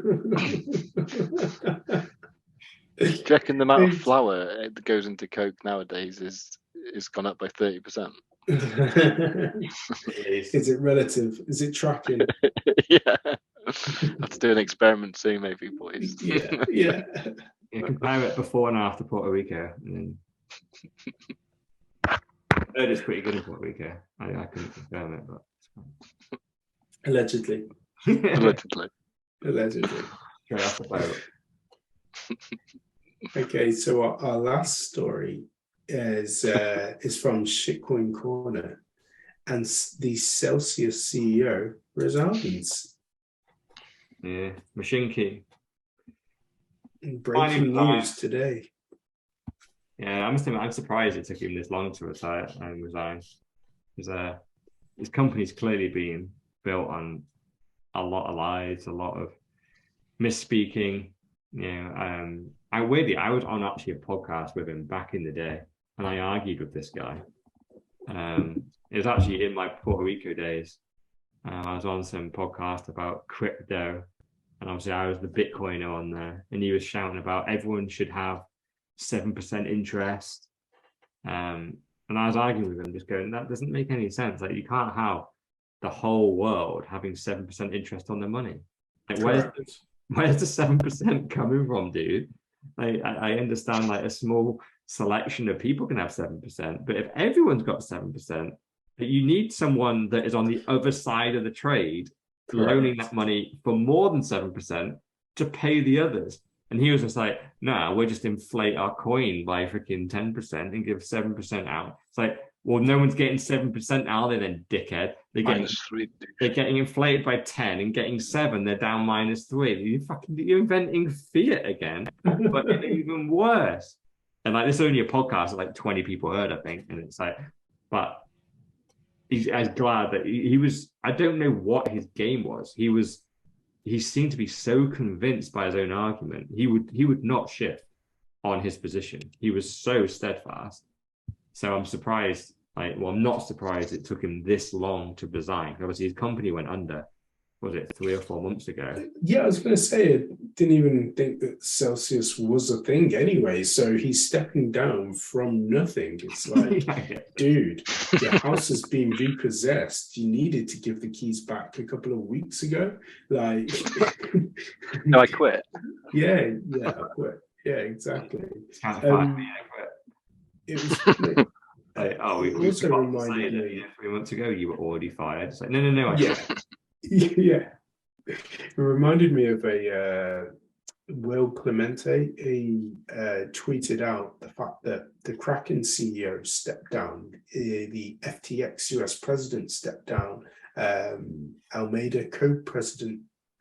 you reckon the amount of flour that goes into Coke nowadays is gone up by 30%? Is it relative? Is it tracking? Yeah. Let's do an experiment soon, maybe, boys. Yeah. Compare it before and after Puerto Rico. And then... It is pretty good in Puerto Rico. I couldn't confirm it, but allegedly. Allegedly. Straight off the boat. Okay, so our last story is from Shitcoin Corner, and the Celsius CEO resigns. Yeah, machine key. Breaking news today. Yeah, I must admit, I'm surprised it took him this long to retire and resign. Because his company's clearly been built on a lot of lies, a lot of misspeaking. I was on actually a podcast with him back in the day, and I argued with this guy. It was actually in my Puerto Rico days. I was on some podcast about crypto, and obviously I was the Bitcoiner on there, and he was shouting about everyone should have 7% interest. And I was arguing with him, just going, that doesn't make any sense. Like, you can't have the whole world having 7% interest on their money. Like, where's the 7% coming from, dude? Like, I understand like a small selection of people can have 7%, but if everyone's got 7%, you need someone that is on the other side of the trade loaning that money for more than 7% to pay the others. And he was just like, nah, we'll just inflate our coin by freaking 10% and give 7% out. It's like, well, no one's getting 7% out there then, dickhead. They're getting inflated by 10 and getting 7, they're down -3. You're inventing fiat again, but even worse. And like, this is only a podcast that like 20 people heard, I think. And it's like, but he's as glad that he was, I don't know what his game was. He seemed to be so convinced by his own argument. He would not shift on his position. He was so steadfast. So I'm surprised, I'm not surprised it took him this long to resign. Obviously, his company went under, was it 3 or 4 months ago? Yeah, I was going to say, I didn't even think that Celsius was a thing anyway. So he's stepping down from nothing. It's like, dude, your house has been repossessed. You needed to give the keys back a couple of weeks ago. Like, no, I quit. Yeah, I quit. Yeah, exactly. Can't find me, I quit. It was. We also reminded me 3 months ago you were already fired. It's like, no. Yeah. It reminded me of a Will Clemente. He tweeted out the fact that the Kraken CEO stepped down, the FTX US president stepped down, Almeida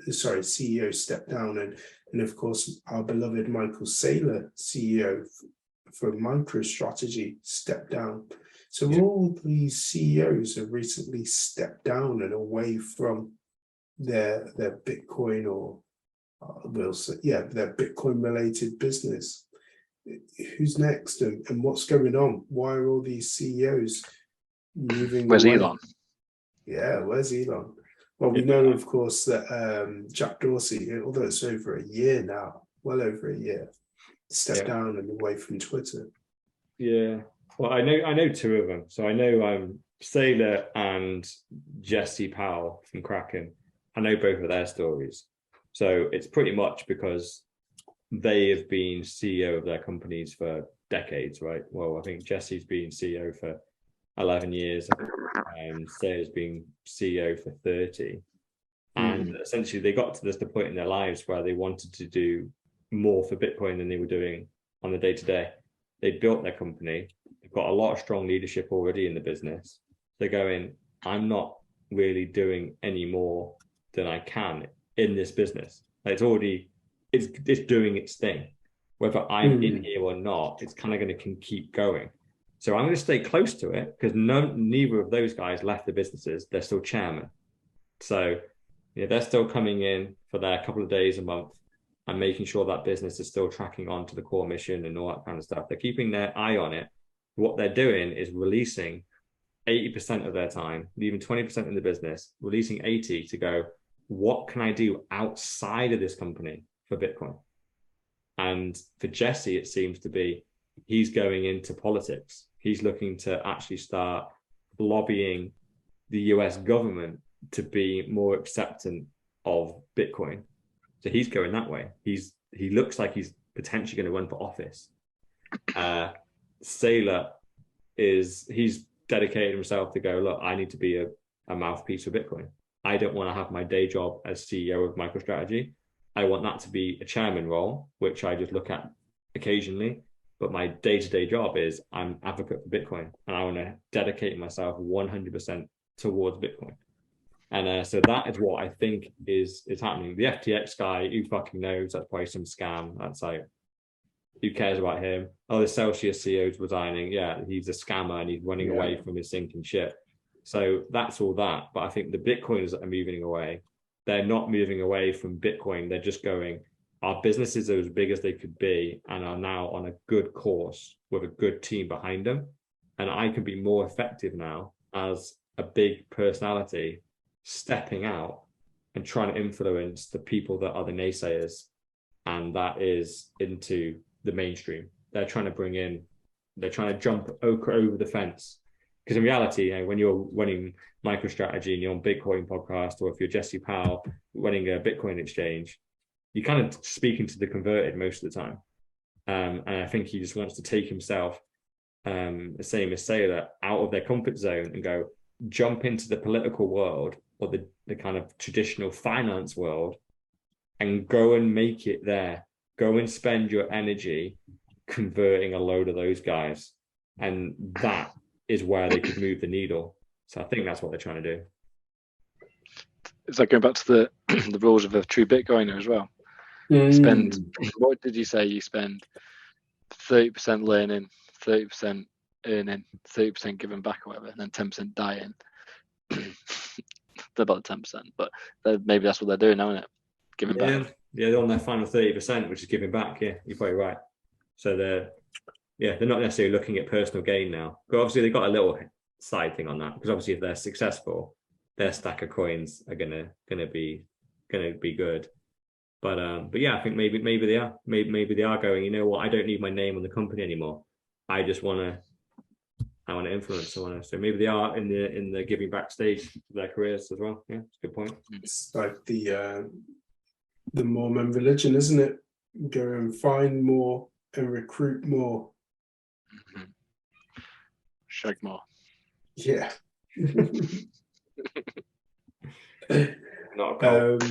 CEO stepped down, and of course our beloved Michael Saylor, CEO for MicroStrategy, stepped down. So all these CEOs have recently stepped down and away from their Bitcoin or their Bitcoin related business. Who's next and what's going on? Why are all these CEOs moving Where's away? Elon? Yeah, where's Elon? Well, we know, of course, that Jack Dorsey, although it's over a year now, well over a year, stepped down and away from Twitter. Yeah. Well, I know 2 of them. So I know Saylor and Jesse Powell from Kraken. I know both of their stories. So it's pretty much because they have been CEO of their companies for decades, right? Well, I think Jesse's been CEO for 11 years and Saylor's been CEO for 30. And essentially they got to the point in their lives where they wanted to do more for Bitcoin than they were doing on the day-to-day. They built their company. They've got a lot of strong leadership already in the business. They're going, I'm not really doing any more than I can in this business. It's doing its thing. Whether I'm in here or not, it's kind of going to keep going. So I'm going to stay close to it because neither of those guys left the businesses. They're still chairman. So they're still coming in for their couple of days a month and making sure that business is still tracking on to the core mission and all that kind of stuff. They're keeping their eye on it. What they're doing is releasing 80% of their time, even 20% in the business, releasing 80 to go, what can I do outside of this company for Bitcoin? And for Jesse, it seems to be he's going into politics. He's looking to actually start lobbying the US government to be more acceptant of Bitcoin. So he's going that way. He looks like he's potentially going to run for office. Saylor he's dedicated himself to go, look, I need to be a mouthpiece for Bitcoin. I don't want to have my day job as CEO of MicroStrategy. I want that to be a chairman role, which I just look at occasionally. But my day-to-day job is I'm advocate for Bitcoin, and I want to dedicate myself 100% towards Bitcoin. And so that is what I think is happening. The FTX guy, who fucking knows? That's probably some scam. That's like, Who cares about him? Oh, the Celsius CEO is resigning. Yeah, he's a scammer and he's running away from his sinking ship. So that's all that. But I think the Bitcoiners that are moving away, they're not moving away from Bitcoin. They're just going, our businesses are as big as they could be and are now on a good course with a good team behind them. And I can be more effective now as a big personality stepping out and trying to influence the people that are the naysayers. And that is into the mainstream. They're trying to jump over the fence. Because in reality, when you're running MicroStrategy and you're on Bitcoin podcast, or if you're Jesse Powell running a Bitcoin exchange, you're kind of speaking to the converted most of the time. And I think he just wants to take himself, the same as Saylor, out of their comfort zone and go jump into the political world or the kind of traditional finance world and go and make it there. Go and spend your energy converting a load of those guys. And that is where they could move the needle. So I think that's what they're trying to do. Is that going back to the the rules of a true Bitcoiner as well? What did you say? You spend 30% learning, 30% earning, 30% giving back or whatever, and then 10% dying. They're about 10%, but maybe that's what they're doing now, isn't it? Giving back. Yeah, they're on their final 30%, which is giving back. Yeah, you're probably right. So they're not necessarily looking at personal gain now. But obviously they've got a little side thing on that, because obviously if they're successful, their stack of coins are gonna be good. But yeah, I think maybe they are. Maybe they are going, you know what, I don't need my name on the company anymore. I want to influence someone else. So maybe they are in the giving back stage of their careers as well. Yeah, it's a good point. It's like the Mormon religion, isn't it? Go and find more and recruit more. Mm-hmm. Shag more. Yeah. Not a cult.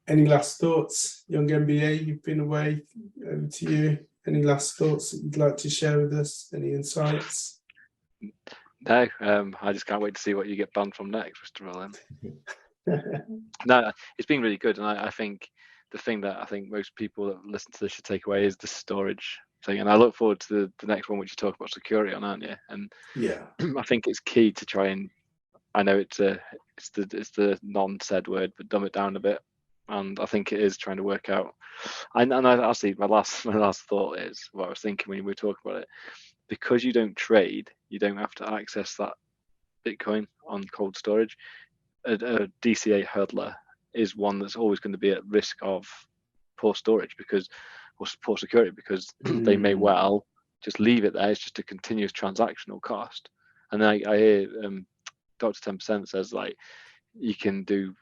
Any last thoughts, young MBA? You've been away. Over to you. Any last thoughts that you'd like to share with us? Any insights? No, I just can't wait to see what you get banned from next, Mr. Rollin. No, it's been really good, and I think the thing that I think most people that listen to this should take away is the storage thing, and I look forward to the next one, which you talk about security on, aren't you? And yeah, I think it's key to try and, I know it's the non-said word, but dumb it down a bit, and I think it is trying to work out. And actually, my last thought is what I was thinking when we were talking about it. Because you don't trade, you don't have to access that Bitcoin on cold storage. A DCA hodler is one that's always going to be at risk of poor storage or poor security, because they may well just leave it there. It's just a continuous transactional cost. And then I hear Dr. 10% says, like, you can do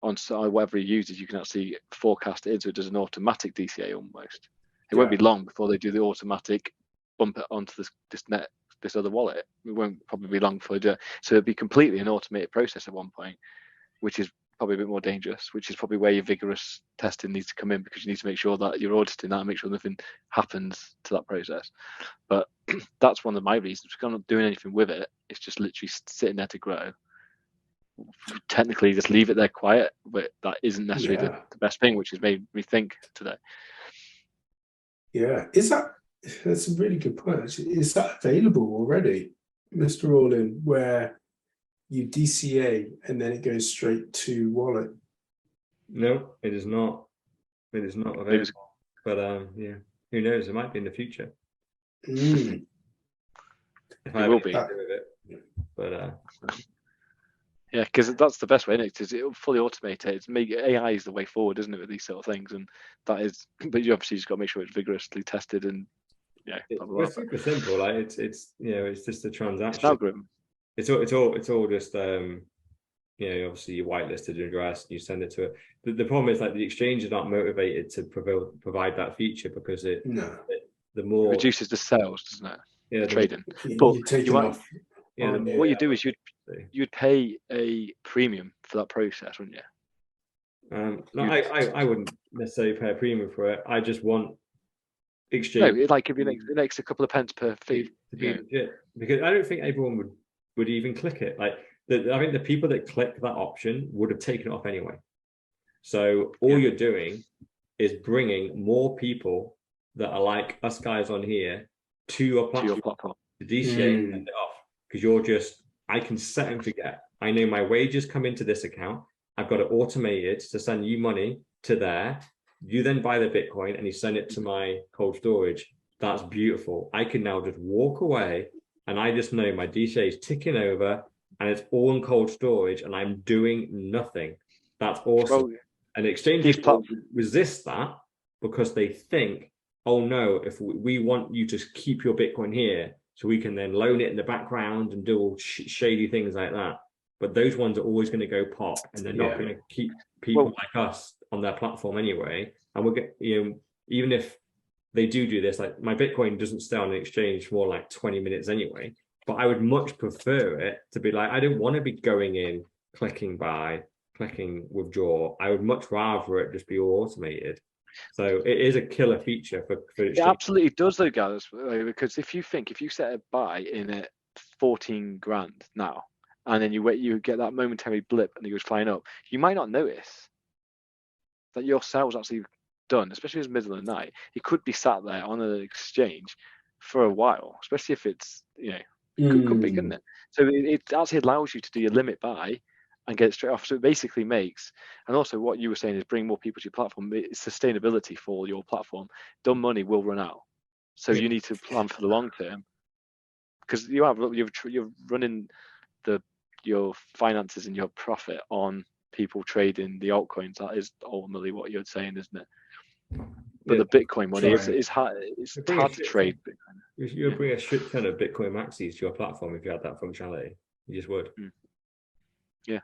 on whatever he uses, you can actually forecast it in, so it does an automatic DCA almost. It won't be long before they do the automatic bump it onto this other wallet. It won't probably be long before they do it. So it'll be completely an automated process at one point, which is probably a bit more dangerous, which is probably where your vigorous testing needs to come in, because you need to make sure that you're auditing that and make sure nothing happens to that process. But that's one of my reasons, because I'm not doing anything with it. It's just literally sitting there to grow. Technically just leave it there quiet, but that isn't necessarily the best thing, which has made me think today. Yeah, that's a really good point, actually. Is that available already, Mr. Allin, where you DCA and then it goes straight to wallet? No, it is not. It is not available. But yeah, who knows? It might be in the future. It will be. But yeah, because that's the best way, isn't it? Because it'll fully automate it. AI is the way forward, isn't it, with these sort of things? And that is, but you obviously just got to make sure it's vigorously tested and it's super simple. Like it's it's just a transaction. It's an algorithm. It's all just obviously you whitelisted your address and you send it to it. The problem is, like, the exchanges aren't motivated to provide that feature, because the more it reduces the sales, doesn't it? Yeah, trading. But what you do is you'd pay a premium for that process, wouldn't you? No, I wouldn't necessarily pay a premium for it. I just want exchange. No, like, if an extra couple of pence per fee. Because I don't think everyone would even click it. Like, I think the people that click that option would have taken it off anyway. So all you're doing is bringing more people that are like us guys on here to your platform, to DCA and send it off. Because you're just, I can set and forget. I know my wages come into this account. I've got it automated to send you money to there. You then buy the Bitcoin and you send it to my cold storage. That's beautiful. I can now just walk away and I just know my DCA is ticking over and it's all in cold storage and I'm doing nothing. That's awesome. Well, and exchanges resist that because they think, oh no, if we want you to keep your Bitcoin here so we can then loan it in the background and do all shady things like that. But those ones are always going to go pop and they're not going to keep people like us on their platform anyway. And we're even if they do this, like my Bitcoin doesn't stay on the exchange for more like 20 minutes anyway, but I would much prefer it to be like, I don't want to be going in, clicking buy, clicking withdraw. I would much rather it just be all automated. So it is a killer feature for it absolutely does though, guys, because if you set a buy in at 14 grand now, and then you get that momentary blip and it goes flying up, you might not notice that your sale was actually done, especially if it's middle of the night. It could be sat there on an exchange for a while, especially if it's, could be, couldn't it? So it actually allows you to do your limit buy and get it straight off. So it basically makes, and also what you were saying is bring more people to your platform. It's sustainability for your platform. Dumb money will run out. So you need to plan for the long term, because you're running your finances and your profit on people trading the altcoins. That is ultimately what you're saying, isn't it? But the Bitcoin money is hard. It's hard to trade. You would bring a shit ton of Bitcoin maxis to your platform if you had that functionality. You just would. Yeah.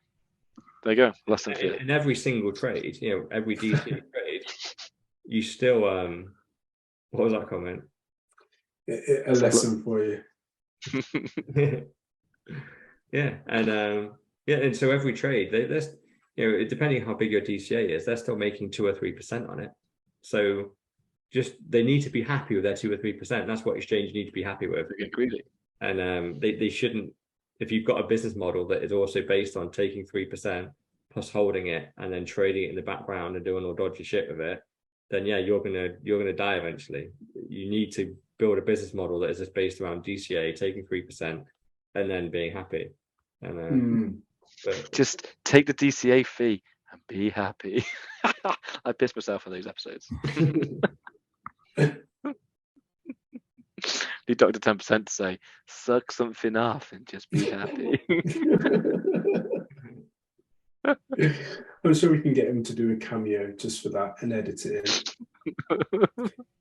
There you go. Less than in every single trade, every DC trade, you still what was that comment? A lesson for you. Yeah, and so every trade, there's depending how big your DCA is, they're still making 2 or 3% on it. So just they need to be happy with their 2 or 3%. That's what exchanges need to be happy with. And they shouldn't. If you've got a business model that is also based on taking 3% plus holding it and then trading it in the background and doing all dodgy shit with it, then you're gonna die eventually. You need to build a business model that is just based around DCA, taking 3%, and then being happy. And just take the DCA fee and be happy. I pissed myself on those episodes. Need Dr. 10% to say, suck something off and just be happy. I'm sure we can get him to do a cameo just for that and edit it in.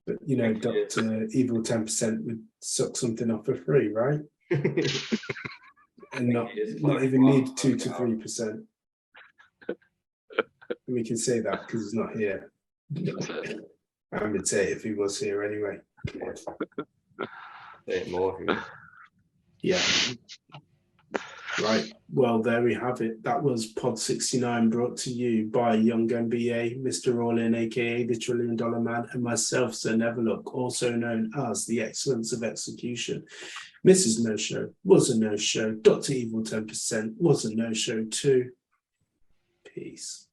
But Dr. Evil 10% would suck something off for free, right? And not even need 2 to 3%. And we can say that because he's not here. I would say if he was here anyway. More. Yeah. Right. Well, there we have it. That was Pod 69 brought to you by Young MBA, Mr. All-In, aka the $1 Trillion Man, and myself, Sir Neverlook, also known as the Excellence of Execution. Mrs. No Show was a no-show. Dr. Evil 10% was a no-show too. Peace.